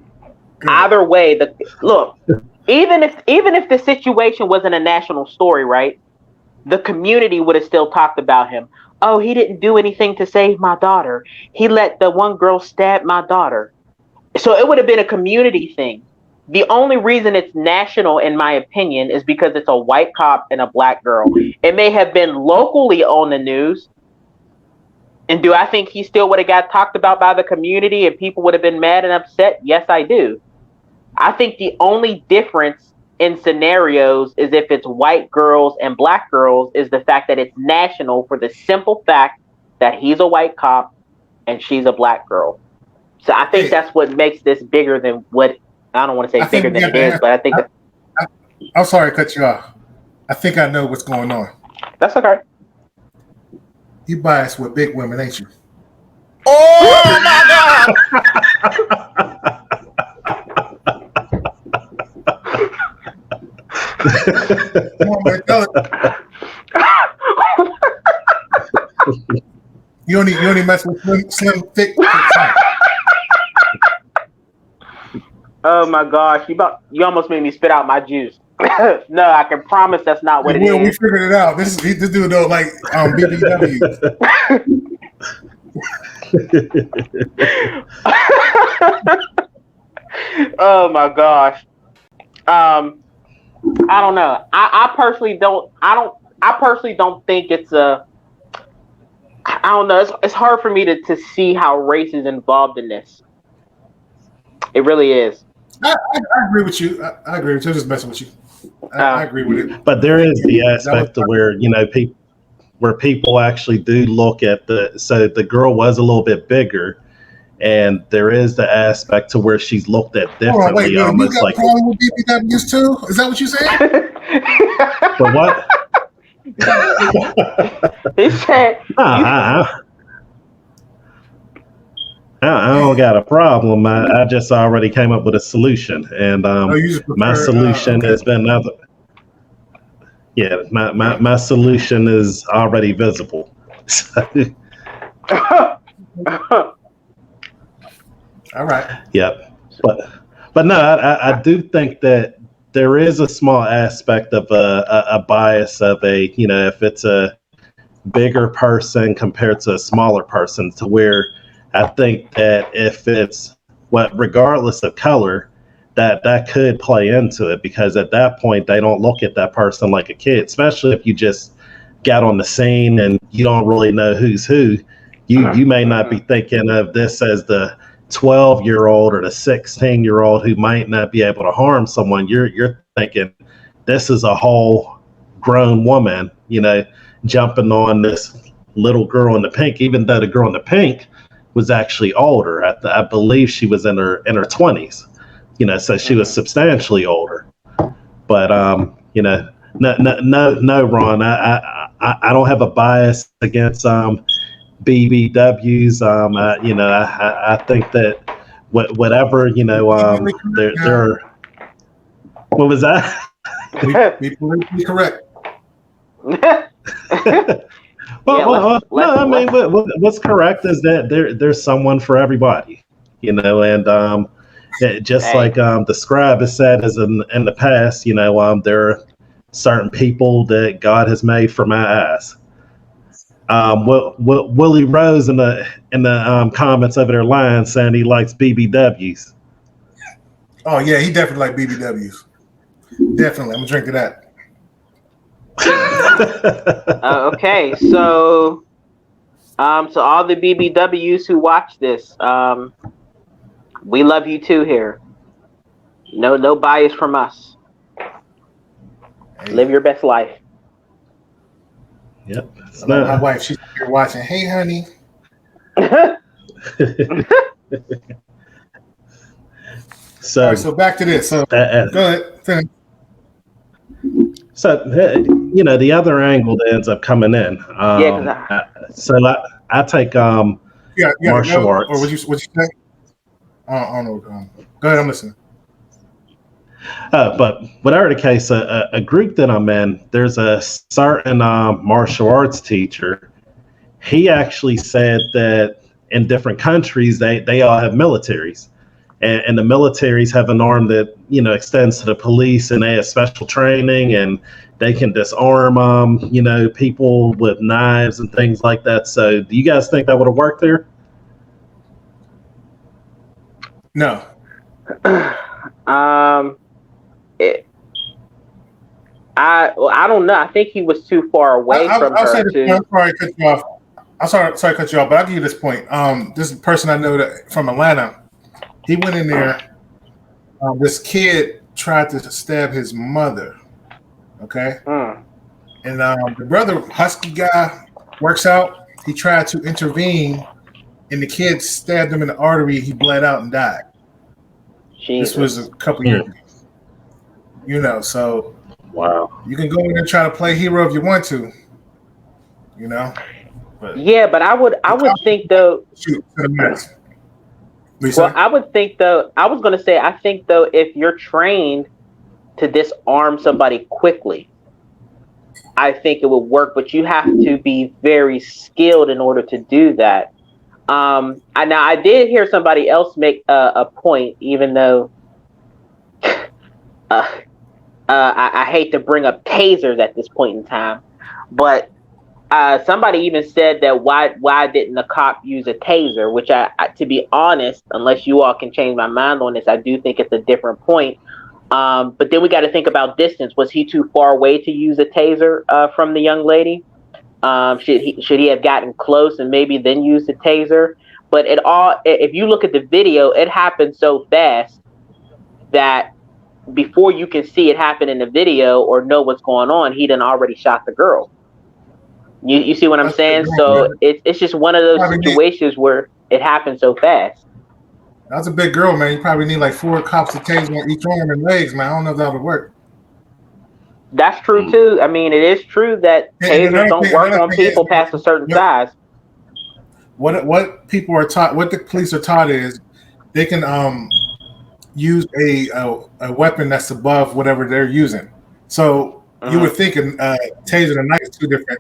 Either way, even if the situation wasn't a national story, right? The community would have still talked about him. Oh, he didn't do anything to save my daughter. He let the one girl stab my daughter. So it would have been a community thing. The only reason it's national, in my opinion, is because it's a white cop and a black girl. It may have been locally on the news. And do I think he still would have got talked about by the community and people would have been mad and upset? Yes, I do. I think the only difference in scenarios is if it's white girls and black girls is the fact that it's national for the simple fact that he's a white cop and she's a black girl. So I think that's what makes this bigger than what, I don't want to say bigger than it is, but I think I'm sorry to cut you off. I think I know what's going on. That's okay. You biased with big women, ain't you? Oh my God! Come on, man, tell it. You only mess with slim, thick. Oh my gosh! You almost made me spit out my juice. No, I can promise that's not what it is. We figured it out. This dude don't like BBW. Oh my gosh. I don't know. I personally don't think it's a. I don't know. It's hard for me to see how race is involved in this. It really is. I agree with you. I agree with you. I'm just messing with you. I agree with it. But there is the aspect of where people actually do look at so the girl was a little bit bigger, and there is the aspect to where she's looked at differently. You got a problem with BBWs too? Is that what you said? But what? He said. I don't got a problem. I just already came up with a solution, and my solution has been other. Yeah, my solution is already visible. All right. Yep. But no, I do think that there is a small aspect of a bias of if it's a bigger person compared to a smaller person, to where I think that if it's regardless of color, that could play into it, because at that point they don't look at that person like a kid, especially if you just got on the scene and you don't really know who's who. You may not be thinking of this as the 12-year-old or the 16-year-old who might not be able to harm someone. You're thinking this is a whole grown woman, jumping on this little girl in the pink, even though the girl in the pink was actually older. I believe she was in her 20s, so she was substantially older. But no, Ron, I don't have a bias against BBWs. I think that whatever, they're what was that? Be politically correct. What's correct is that there's someone for everybody, and just like the Scribe has said as in the past, there are certain people that God has made for my eyes. Willie Rose in the comments over there lying saying he likes BBWs. Oh yeah, he definitely like BBWs. Definitely, I'm gonna drink to that. Okay, so all the BBWs who watch this, we love you too here. No bias from us. Hey. Live your best life. Yep. My wife, she's here watching. Hey, honey. So back to this. So go ahead. Finish. So the other angle that ends up coming in. I take martial arts. Or would you say? I don't know. Go ahead. I'm listening. But whatever the case, a group that I'm in, there's a certain martial arts teacher. He actually said that in different countries, they all have militaries. And the militaries have an arm that, extends to the police, and they have special training, and they can disarm, people with knives and things like that. So do you guys think that would have worked there? No. I don't know. I think he was too far away from her. I'm sorry to cut you off. I'm sorry to cut you off, but I'll give you this point. This person I know that from Atlanta, he went in there. This kid tried to stab his mother. Okay, and the brother, husky guy, works out. He tried to intervene, and the kid stabbed him in the artery. He bled out and died. Jesus. This was a couple years ago. So wow, you can go in and try to play hero if you want to. But I would think though. Shoot, I would think though. I was going to say, I think though, if you're trained to disarm somebody quickly, I think it would work. But you have to be very skilled in order to do that. I did hear somebody else make a point, even though I hate to bring up tasers at this point in time, but somebody even said that why didn't the cop use a taser? Which I, to be honest, unless you all can change my mind on this, I do think it's a different point. But then we got to think about distance. Was he too far away to use a taser from the young lady? Should he have gotten close and maybe then used the taser? But if you look at the video, it happened so fast that before you can see it happen in the video or know what's going on, he done already shot the girl. You see what I'm saying? So it's just one of those situations where it happened so fast. That's a big girl, man. You probably need like 4 cops to taser on each arm and legs, man. I don't know if that would work. That's true too. I mean, it is true that tasers don't work on people past a certain size. What people are taught, what the police are taught is they can use a weapon that's above whatever they're using. So you would think a taser and a knife is 2 different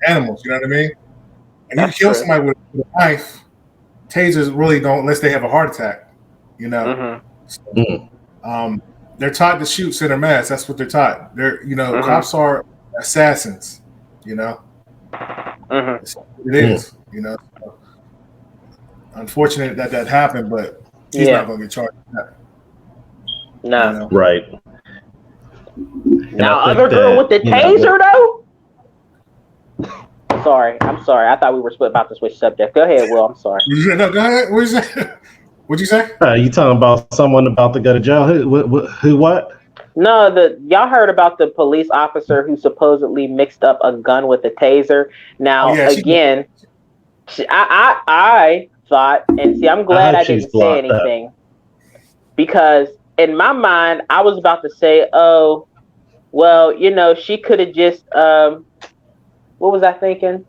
animals. You know what I mean? And you kill somebody with a knife, tasers really don't, unless they have a heart attack. So, they're taught to shoot center mass. That's what they're taught. Cops are assassins. It is. So, unfortunate that happened, but he's not going to get charged for that. No. Right. Now, other girl with the taser, though? I'm sorry. I thought we were about to switch subject. Go ahead, Will. I'm sorry. No, go ahead. What is that? What'd you say? You talking about someone about to go to jail? Who what? No, y'all heard about the police officer who supposedly mixed up a gun with a taser. Now, again, I thought, and see, I'm glad I didn't say anything because in my mind, I was about to say, oh, well, she could have just, what was I thinking?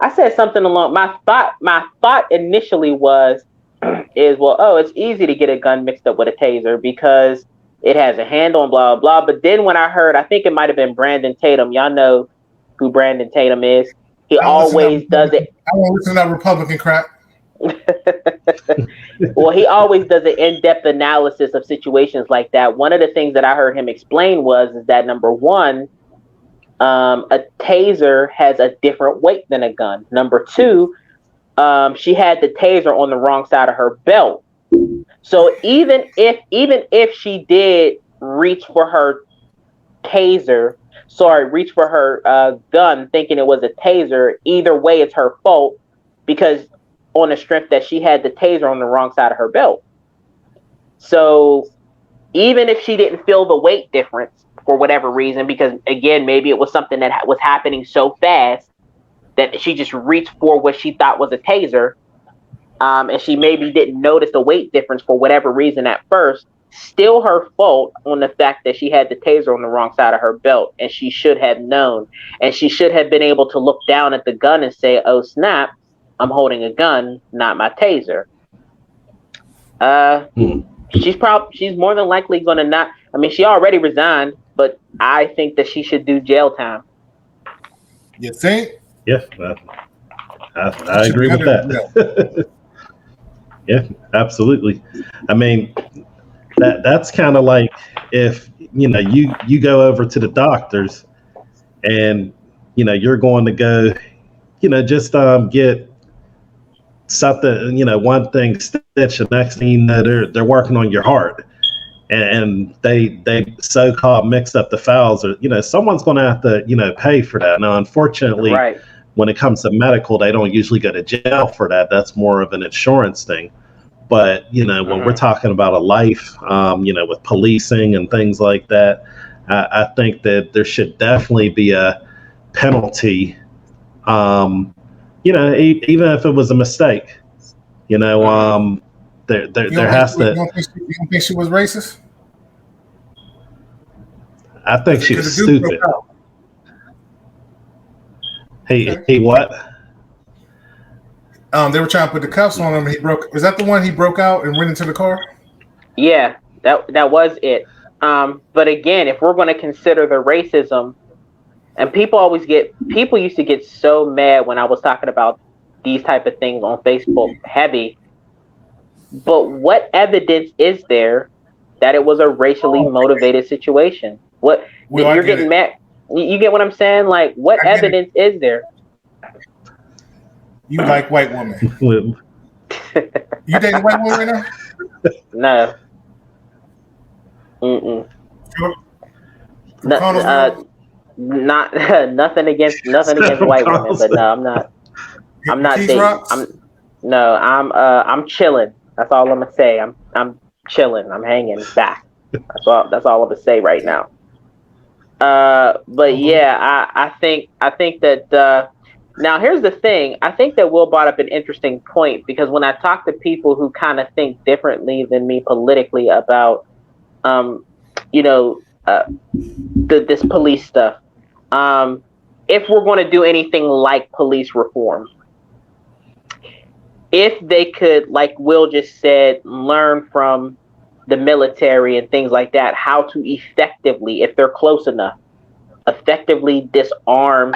I said something along my thought initially was, it's easy to get a gun mixed up with a taser because it has a handle and blah, blah, blah. But then when I heard, I think it might have been Brandon Tatum. Y'all know who Brandon Tatum is. He always does it. I don't listen to that Republican crap. Well, he always does an in-depth analysis of situations like that. One of the things that I heard him explain is that number one, a taser has a different weight than a gun. Number two, she had the taser on the wrong side of her belt. So even if she did reach for her gun thinking it was a taser, either way it's her fault because on the strength that she had the taser on the wrong side of her belt. So even if she didn't feel the weight difference for whatever reason, because again, maybe it was something that was happening so fast that she just reached for what she thought was a taser, and she maybe didn't notice the weight difference for whatever reason at first, still her fault on the fact that she had the taser on the wrong side of her belt, and she should have known, and she should have been able to look down at the gun and say, oh snap, I'm holding a gun, not my taser. She's more than likely going to not, she already resigned, but I think that she should do jail time. You think? Yeah, I agree with that. Yeah, absolutely. That's kind of like if you go over to the doctors and you're going to go just get something, one thing stitched, the next thing they're working on your heart, and they so-called mix up the files, or someone's going to have to pay for that. Now, unfortunately, right, when it comes to medical, they don't usually go to jail for that. That's more of an insurance thing. But when we're talking about a life, with policing and things like that, I think that there should definitely be a penalty. Even if it was a mistake, there has to. You don't think she was racist? I think she was stupid. He what? They were trying to put the cuffs on him. Was that the one he broke out and went into the car? Yeah, that was it. But again, if we're going to consider the racism, and people used to get so mad when I was talking about these type of things on Facebook heavy. But what evidence is there that it was a racially motivated situation? You're getting mad? You get what I'm saying? Like, what evidence is there? You like white women? You dating white women right now? No. Not nothing against white women, but no, I'm not. I'm not dating. I'm chilling. That's all I'm gonna say. I'm chilling. I'm hanging back. That's all I'm gonna say right now. But yeah, I think that now here's the thing. I think that Will brought up an interesting point, because when I talk to people who kind of think differently than me politically about this police stuff, if we're going to do anything like police reform, if they could, like Will just said, learn from the military and things like that, how to effectively, if they're close enough, effectively disarm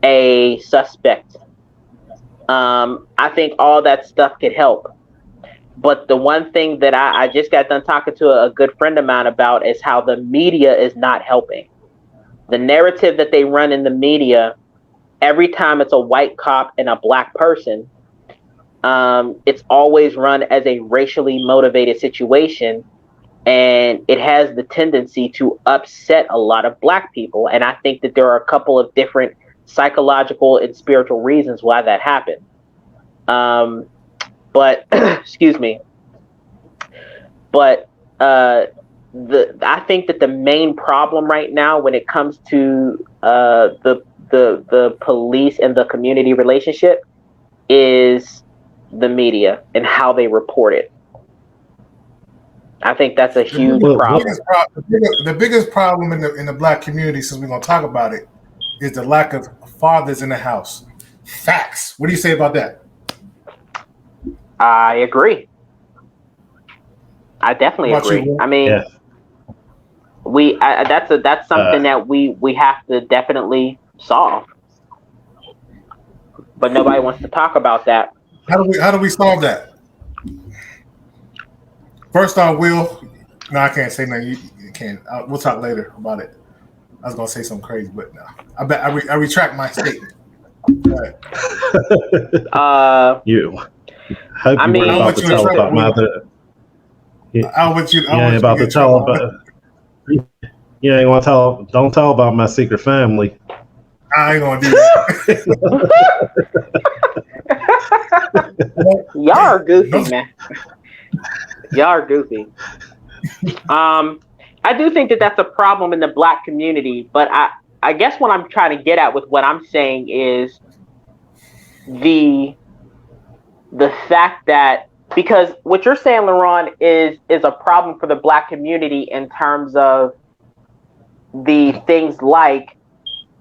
a suspect, I think all that stuff could help. But the one thing that I just got done talking to a good friend of mine about is how the media is not helping. The narrative that they run in the media, every time it's a white cop and a black person, it's always run as a racially motivated situation, and it has the tendency to upset a lot of black people. And I think that there are a couple of different psychological and spiritual reasons why that happened. But excuse me. But I think that the main problem right now when it comes to the police and the community relationship is the media and how they report it. I think that's a huge problem. The biggest problem in the Black community, since we're going to talk about it, is the lack of fathers in the house. Facts. What do you say about that? I agree. I definitely agree. I mean, yeah. That's something that we have to definitely solve, but nobody wants to talk about that. How do we solve that? First off, Will. No, I can't say nothing. You can't. We'll talk later about it. I was gonna say something crazy, but no. I retract my statement. You. Hope you weren't about to tell about my other. You ain't about to tell about. You ain't want to tell. Don't tell about my secret family. I ain't gonna do that. Y'all are goofy, man. Y'all are goofy. I do think that that's a problem in the Black community, but I guess what I'm trying to get at with what I'm saying is the fact that, because what you're saying, Laraun, is a problem for the Black community in terms of the things like,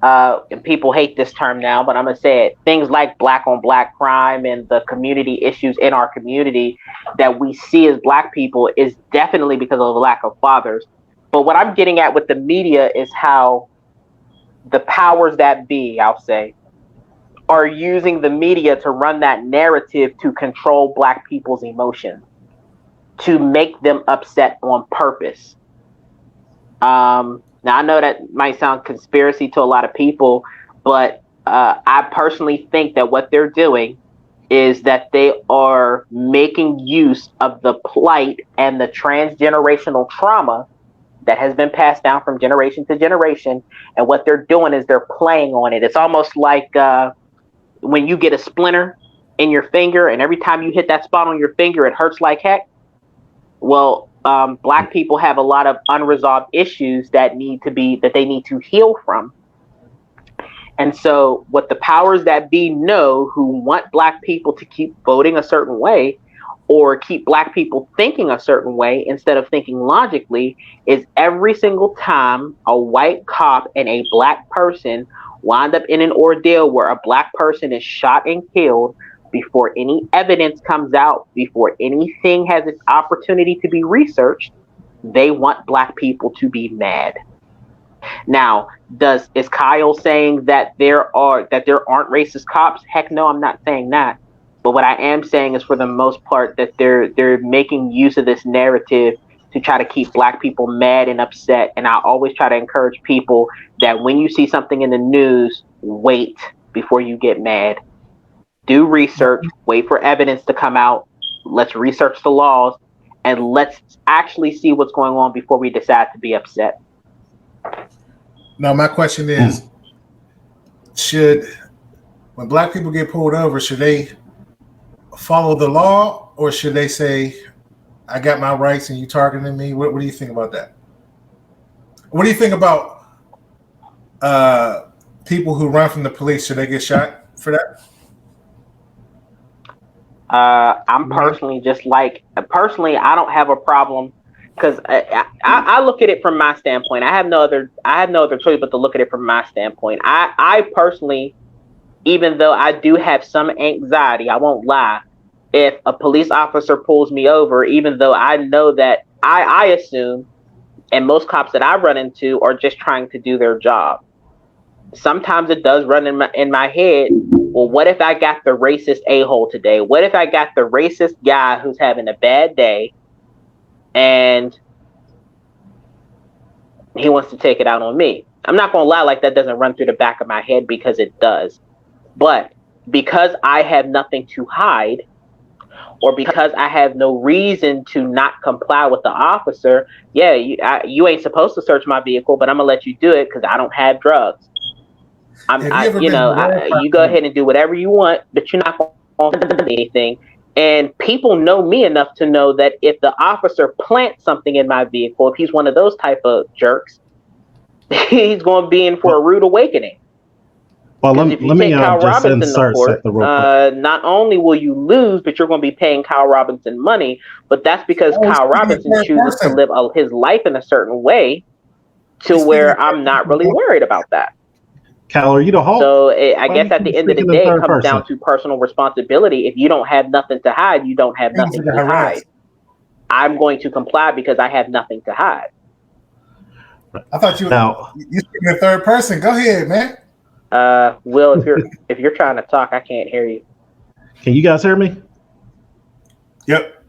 and people hate this term now, but I'm going to say it, things like Black on Black crime and the community issues in our community that we see as Black people is definitely because of the lack of fathers. But what I'm getting at with the media is how the powers that be, I'll say, are using the media to run that narrative to control Black people's emotions, to make them upset on purpose. Now, I know that might sound conspiracy to a lot of people, but I personally think that what they're doing is that they are making use of the plight and the transgenerational trauma that has been passed down from generation to generation. And what they're doing is they're playing on it. It's almost like when you get a splinter in your finger and every time you hit that spot on your finger, it hurts like heck. Well, Black people have a lot of unresolved issues that they need to heal from. And so what the powers that be know, who want Black people to keep voting a certain way or keep Black people thinking a certain way instead of thinking logically, is every single time a white cop and a Black person wind up in an ordeal where a Black person is shot and killed, before any evidence comes out, before anything has its opportunity to be researched, they want Black people to be mad. Now, is Kyle saying that there aren't racist cops? Heck no, I'm not saying that. But what I am saying is, for the most part, that they're making use of this narrative to try to keep Black people mad and upset. And I always try to encourage people that when you see something in the news, wait before you get mad. Do research, wait for evidence to come out. Let's research the laws and let's actually see what's going on before we decide to be upset. Now, my question is, when Black people get pulled over, should they follow the law, or should they say, I got my rights and you targeting me? What do you think about that? What do you think about people who run from the police? Should they get shot for that? I'm personally I don't have a problem, because I look at it from my standpoint. I have no other choice but to look at it from my standpoint. I personally, even though I do have some anxiety, I won't lie, if a police officer pulls me over, even though I know that I assume, and most cops that I run into are just trying to do their job. Sometimes it does run in my head, well, what if I got the racist a-hole today? What if I got the racist guy who's having a bad day and he wants to take it out on me? I'm not going to lie, like, that doesn't run through the back of my head, because it does. But because I have nothing to hide, or because I have no reason to not comply with the officer, you ain't supposed to search my vehicle, but I'm going to let you do it because I don't have drugs. You go ahead and do whatever you want, but you're not going to do anything. And people know me enough to know that if the officer plants something in my vehicle, if he's one of those type of jerks, he's going to be in for a rude awakening. Well, let me Kyle just Robinson insert to court, something real quick. not only will you lose, but you're going to be paying Kyle Robinson money. But that's because Kyle Robinson chooses to live his life in a certain way to where I'm not really worried about that. Kyle, are you the Hulk? So I guess at the end of the day, it comes down to personal responsibility. If you don't have nothing to hide, you don't have nothing to hide. I'm going to comply because I have nothing to hide. I thought you speaking in third person. Go ahead, man. Will, if you're trying to talk, I can't hear you. Can you guys hear me? Yep.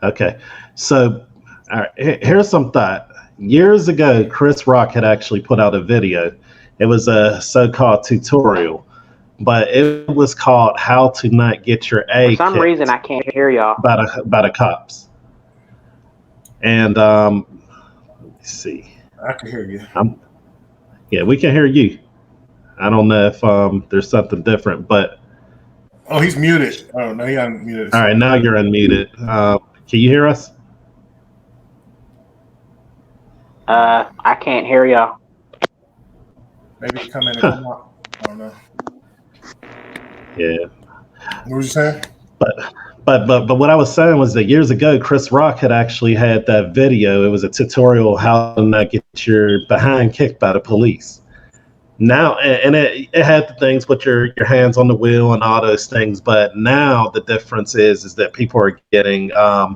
Okay. So, all right, here's some thought. Years ago, Chris Rock had actually put out a video. It was a so-called tutorial, but it was called "How to Not Get Your A." For some reason, I can't hear y'all. By the cops. And let me see. I can hear you. Yeah, we can hear you. I don't know if there's something different, but he's muted. Oh no, he unmuted. All right, now you're unmuted. Can you hear us? I can't hear y'all. Maybe come in and come out. I don't know. Yeah. What were you saying? But what I was saying was that years ago, Chris Rock had actually had that video. It was a tutorial how to not get your behind kicked by the police. Now, and it had the things with your hands on the wheel and all those things. But now the difference is that people are getting, are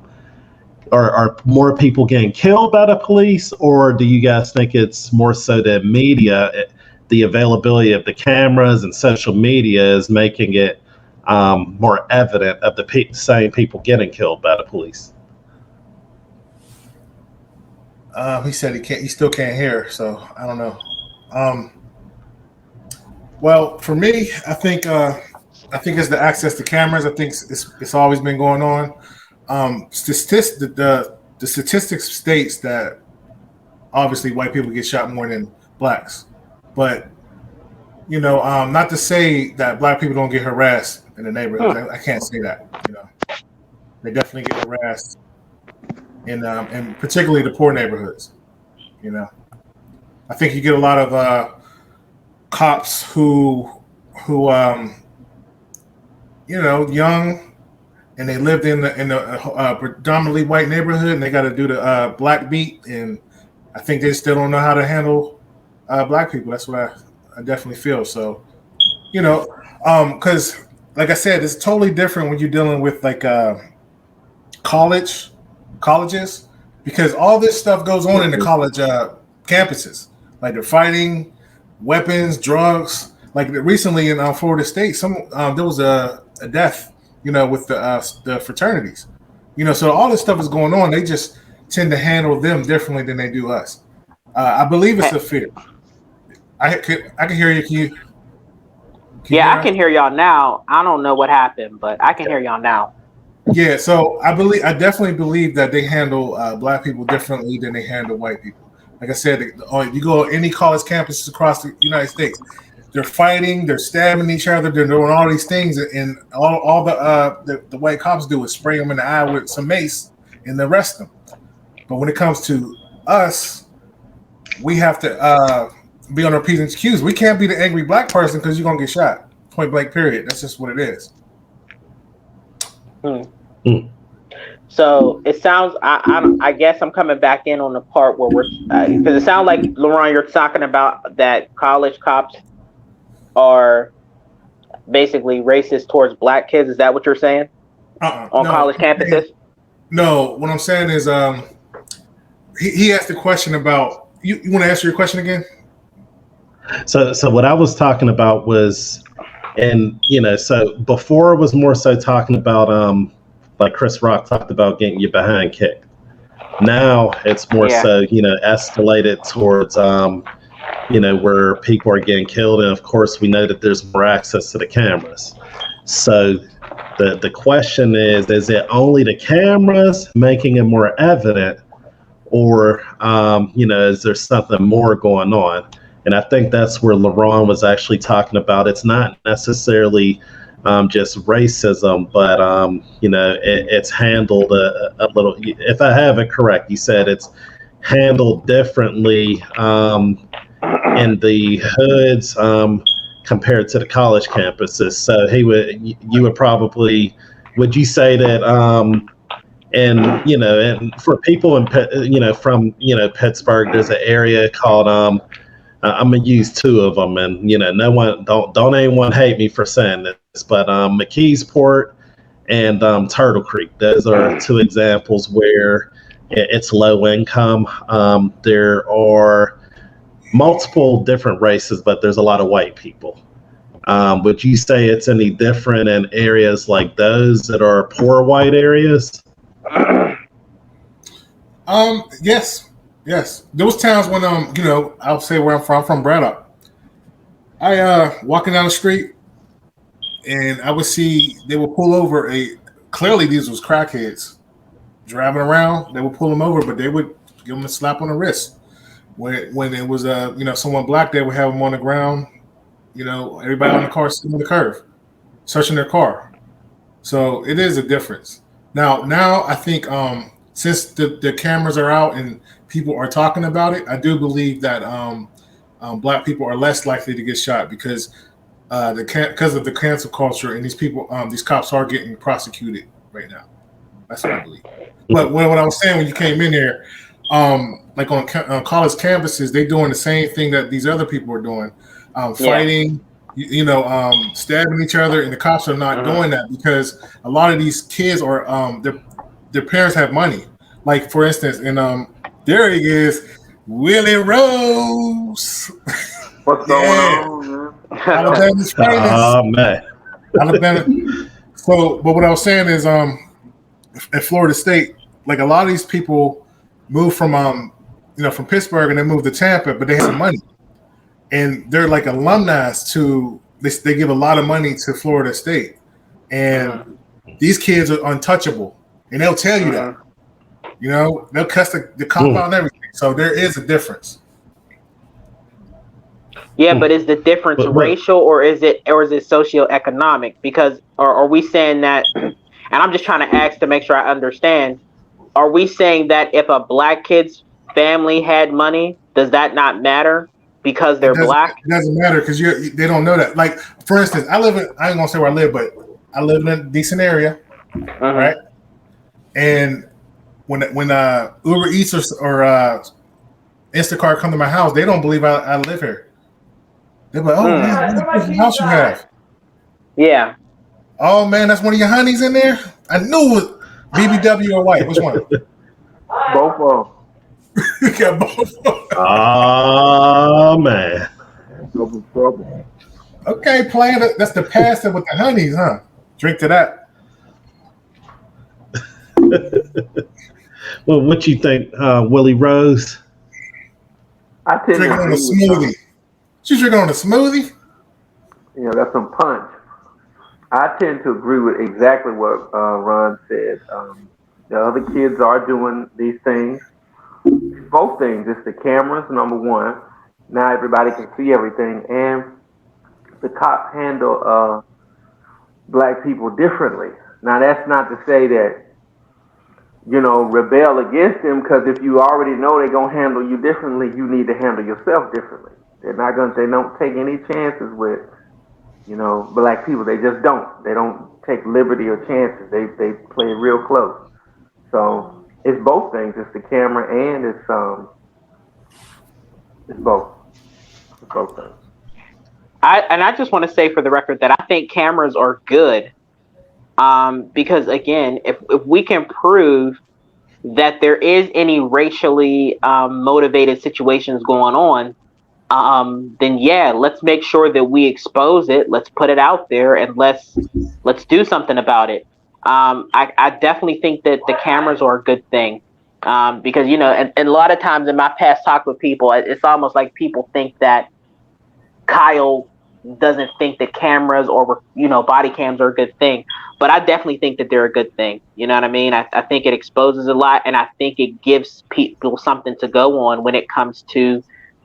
more people getting killed by the police, or do you guys think it's more so that media, the availability of the cameras and social media is making it more evident of the same people getting killed by the police? He said he still can't hear, so I don't know. Well, for me, I think it's the access to cameras. I think it's always been going on. The statistics states that obviously white people get shot more than blacks, but not to say that black people don't get harassed in the neighborhood. I can't say that. They definitely get harassed in particularly the poor neighborhoods. I think you get a lot of cops who young, and they lived in a predominantly white neighborhood, and they got to do the black beat, and I think they still don't know how to handle black people. That's what I definitely feel. So, because like I said, it's totally different when you're dealing with like colleges, because all this stuff goes on in the college campuses. Like they're fighting, weapons, drugs. Like recently in Florida State, there was a death, with the fraternities. So all this stuff is going on. They just tend to handle them differently than they do us. I believe it's a fear. I can hear you. Can you I can hear y'all now. I don't know what happened, but I can hear y'all now. Yeah, so I definitely believe that they handle black people differently than they handle white people. Like I said, you go to any college campuses across the United States, they're fighting, they're stabbing each other, they're doing all these things, and all the white cops do is spray them in the eye with some mace and arrest them. But when it comes to us, we have to be on our P's and Q's. We can't be the angry black person because you're gonna get shot. Point blank. Period. That's just what it is. So it sounds. I guess I'm coming back in on the part where we're because it sounds like Laraun, you're talking about that college cops are basically racist towards black kids. Is that what you're saying? On college campuses? No. What I'm saying is, he asked a question about. You want to answer your question again? So what I was talking about was, and so before it was more so talking about like Chris Rock talked about getting your behind kicked. Now it's more so escalated towards where people are getting killed, and of course we know that there's more access to the cameras. So the question is it only the cameras making it more evident, or is there something more going on? And I think that's where Laraun was actually talking about. It's not necessarily just racism, but it's handled a little. If I have it correct, you said it's handled differently in the hoods compared to the college campuses. So you would probably, would you say that, and for people in from Pittsburgh, there's an area called I'm gonna use two of them, and no one don't anyone hate me for saying this, but McKeesport and Turtle Creek. Those are two examples where it's low income. There are multiple different races, but there's a lot of white people. Would you say it's any different in areas like those that are poor white areas? Yes. Those towns when I'll say where I'm from Braddock. I walking down the street and I would see they would pull over clearly these was crackheads driving around. They would pull them over, but they would give them a slap on the wrist. When it was someone black, they would have them on the ground. Everybody on the car sitting on the curb, searching their car. So it is a difference. Now I think since the cameras are out and people are talking about it, I do believe that black people are less likely to get shot because of the cancel culture, and these cops are getting prosecuted right now. That's what I believe. But what I was saying when you came in here, like on college campuses, they're doing the same thing that these other people are doing, fighting, stabbing each other, and the cops are not doing that because a lot of these kids are their parents have money. Like for instance, and there he is, Willie Rose. What's going on? Alabama's famous. Oh man, Alabama. So, but what I was saying is, at Florida State, like a lot of these people moved from from Pittsburgh and they moved to Tampa, but they have some money, and they're like alumni to this. They give a lot of money to Florida State, and these kids are untouchable, and they'll tell you that. They'll cuss the cop out and everything. So there is a difference. Yeah, but is the difference racial or is it socioeconomic? Because are we saying that? And I'm just trying to ask to make sure I understand. Are we saying that if a black kid's family had money, does that not matter because they're black? It doesn't matter because they don't know that. Like for instance, I ain't gonna say where I live, but I live in a decent area, right? And when Uber Eats or Instacart come to my house, they don't believe I live here. They're like, "Oh man, what house you have?" Yeah. Oh man, that's one of your honeys in there. I knew it. BBW or white? Which one? Both of them. You got both. Oh man. Trouble. Okay, playing that's the pastor with the honeys, huh? Drink to that. Well, what you think, Willie Rose? I tend drinking on a smoothie. She's drinking on a smoothie? That's some punch. I tend to agree with exactly what Ron said. The other kids are doing these things. Both things. It's the cameras, number one. Now everybody can see everything. And the cops handle black people differently. Now that's not to say that rebel against them, because if you already know they're going to handle you differently, you need to handle yourself differently. They don't take any chances with, black people. They just don't. They don't take liberty or chances. They play it real close. So it's both things. It's the camera and it's both. It's both things. I just want to say for the record that I think cameras are good. Because again, if we can prove that there is any racially motivated situations going on, then yeah, let's make sure that we expose it. Let's put it out there and let's do something about it. I definitely think that the cameras are a good thing because and a lot of times in my past talk with people, it's almost like people think that Kyle doesn't think that cameras or body cams are a good thing, but I definitely think that they're a good thing. You know what I mean? I think it exposes a lot, and I think it gives people something to go on when it comes to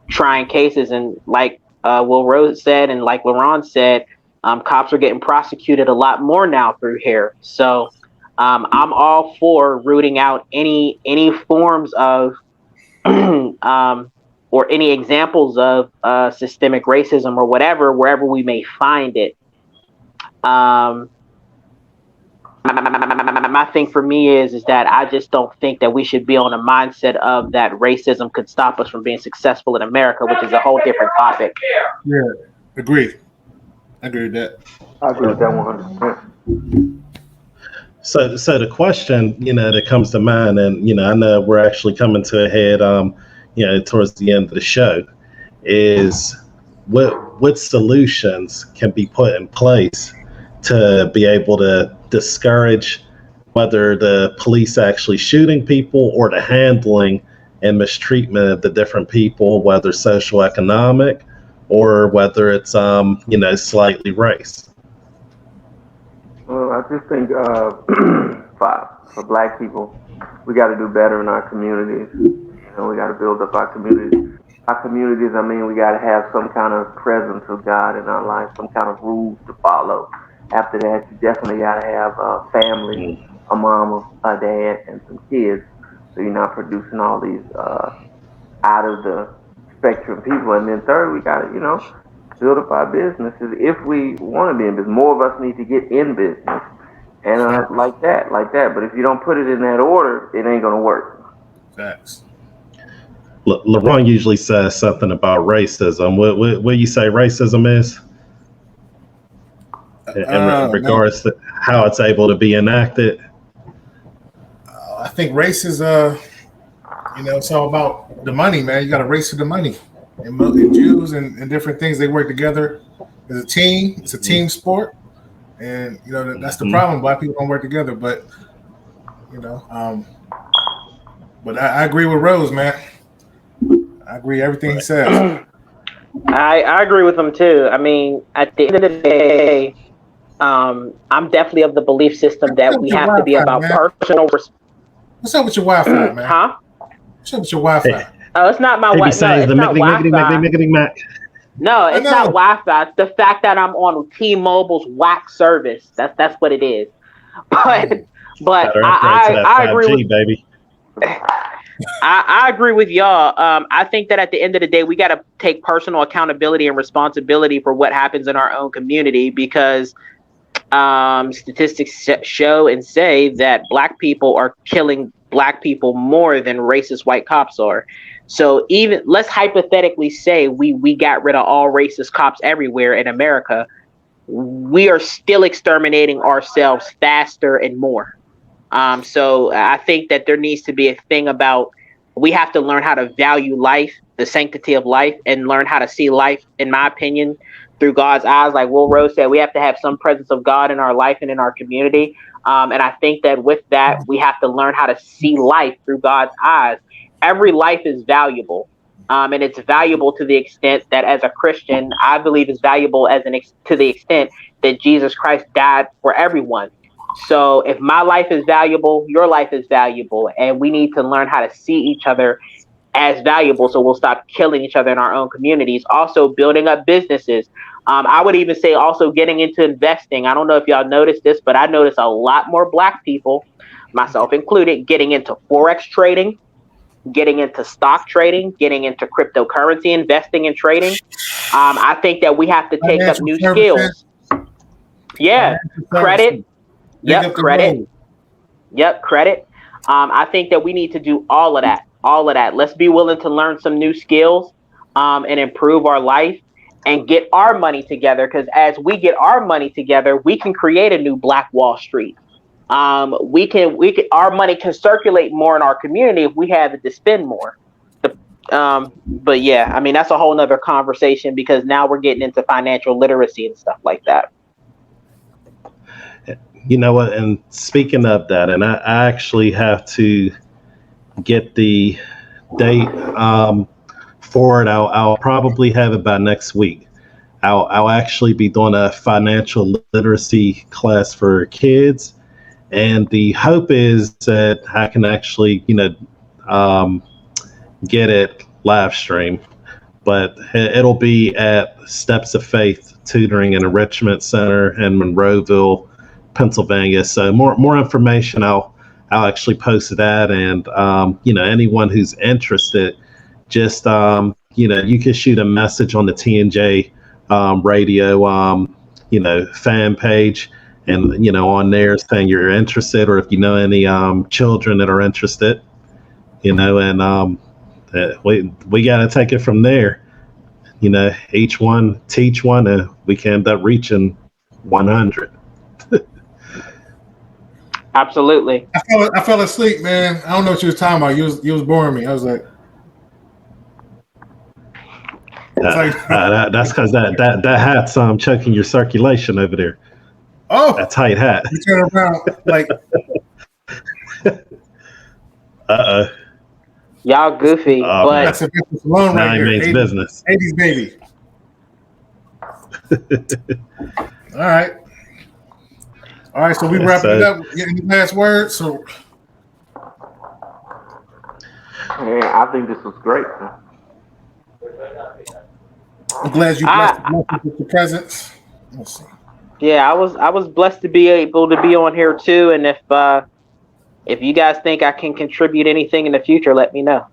trying cases. And like Will Rose said, and like Laraun said, Cops are getting prosecuted a lot more now through here. So I'm all for rooting out any forms of or any examples of systemic racism or whatever, wherever we may find it. My thing for me is that I just don't think that we should be on a mindset of that racism could stop us from being successful in America, which is a whole different topic. Yeah, agree. I agree with that. I agree with that 100%. So the question, that comes to mind, and I know we're actually coming to a head, towards the end of the show, is what solutions can be put in place to be able to discourage whether the police actually shooting people or the handling and mistreatment of the different people, whether social economic or whether it's slightly race. Well, I just think for Black people, we got to do better in our communities. We got to build up our communities. Our communities, we got to have some kind of presence of God in our life, some kind of rules to follow. After that, you definitely got to have a family, a mama, a dad, and some kids, so you're not producing all these out of the spectrum people. And then third, we got to, build up our businesses if we want to be in business. More of us need to get in business, and like that. But if you don't put it in that order, it ain't gonna work. Facts. Laraun usually says something about racism. What you say racism is? In regards to how it's able to be enacted? I think race is, it's all about the money, man. You got to race for the money. And Jews and different things, they work together as a team. It's a team sport. And, that's the problem. Black people don't work together. But, but I agree with Rose, man. I agree everything he says. I agree with him, too. At the end of the day, I'm definitely of the belief system that we have to be about personal responsibility. What's up with your Wi-Fi, man? Huh? What's up with your Wi-Fi? Oh, it's not my Wi-Fi. No, it's not Wi-Fi. No, it's not Wi-Fi. It's the fact that I'm on T-Mobile's WAC service. That's what it is. But I agree with baby. I agree with y'all. I think that at the end of the day, we got to take personal accountability and responsibility for what happens in our own community, because statistics show and say that Black people are killing Black people more than racist white cops are. So even let's hypothetically say we got rid of all racist cops everywhere in America, we are still exterminating ourselves faster and more. So I think that there needs to be a thing about, we have to learn how to value life, the sanctity of life, and learn how to see life, in my opinion, through God's eyes. Like Will Rose said, we have to have some presence of God in our life and in our community. And I think that with that, we have to learn how to see life through God's eyes. Every life is valuable. And it's valuable to the extent that, as a Christian, I believe is valuable to the extent that Jesus Christ died for everyone. So if my life is valuable, your life is valuable, and we need to learn how to see each other as valuable, so we'll stop killing each other in our own communities. Also, building up businesses. I would even say also getting into investing. I don't know if y'all noticed this, but I noticed a lot more Black people, myself included, getting into Forex trading, getting into stock trading, getting into cryptocurrency investing and trading. I think that we have to take up new skills. Yeah, credit. Yep, credit. Yep, credit. I think that we need to do all of that. Let's be willing to learn some new skills and improve our life and get our money together, because as we get our money together, we can create a new Black Wall Street. Our money can circulate more in our community if we have it to spend more. But yeah, that's a whole nother conversation, because now we're getting into financial literacy and stuff like that. You know what? And speaking of that, and I actually have to get the date for it. I'll probably have it by next week. I'll actually be doing a financial literacy class for kids, and the hope is that I can actually, get it live stream. but it'll be at Steps of Faith Tutoring and Enrichment Center in Monroeville, Pennsylvania. So more information, I'll actually post that, and anyone who's interested, just you can shoot a message on the TNJ Radio fan page, and on there saying you're interested, or if you know any children that are interested, and we got to take it from there. Each one teach one, and we can end up reaching 100. Absolutely. I fell asleep, man. I don't know what you was talking about. You was boring me. I was like, that's because that hat's choking your circulation over there. Oh, that tight hat. You turn around like. Y'all goofy, but that's a business alone right here. Makes business. 80s baby. All right. So we wrapping it up. Any last words? So, I think this was great. I'm glad you blessed with your presence. Let's see. Yeah, I was blessed to be able to be on here too, and if you guys think I can contribute anything in the future, let me know.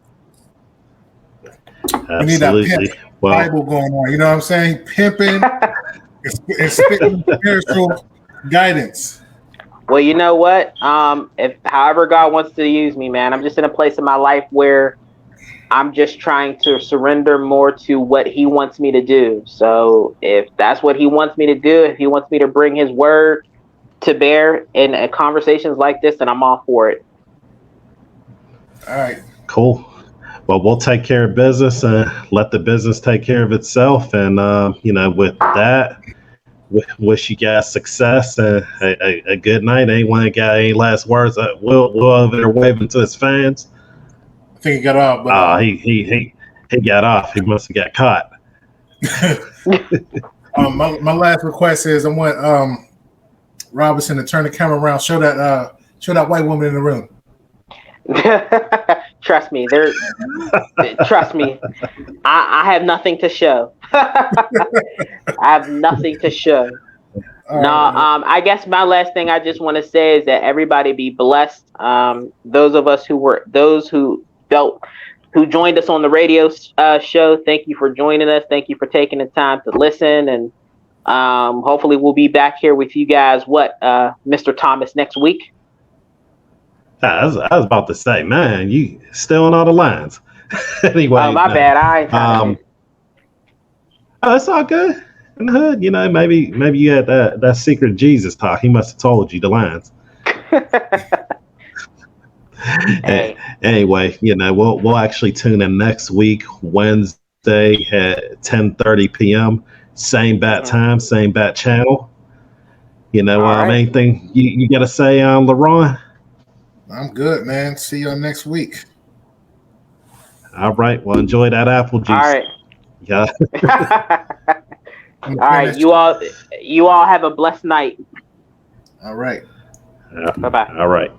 Absolutely. We need that Bible going on. You know what I'm saying? Pimping and spitting spiritual guidance. Well, you know what? If however God wants to use me, man, I'm just in a place in my life where I'm just trying to surrender more to what He wants me to do. So if that's what He wants me to do, if He wants me to bring His word to bear in conversations like this, and I'm all for it. All right. Cool. Well, we'll take care of business and let the business take care of itself. And, with that, wish you guys success and a good night. Anyone got any last words? Will over there waving to his fans. I think he got off. But, he got off. He must have got caught. My last request is I want Robinson to turn the camera around, show that white woman in the room. Trust me, trust me. I have nothing to show. I have nothing to show. I guess my last thing I just want to say is that everybody be blessed. Those of us who joined us on the radio show, thank you for joining us. Thank you for taking the time to listen, and hopefully we'll be back here with you guys. Mr. Thomas, next week? I was about to say, man, you still on all the lines. Anyway, my bad. I ain't it's all good. In the hood, maybe you had that secret Jesus talk. He must have told you the lines. Hey. Anyway, we'll actually tune in next week, Wednesday at 10:30 p.m. Same bat time, same bat channel. Right. Anything you got to say, Laraun? I'm good, man. See you next week. All right. Well, enjoy that apple juice. All right. Yeah. All right. You all have a blessed night. All right. Bye-bye. All right.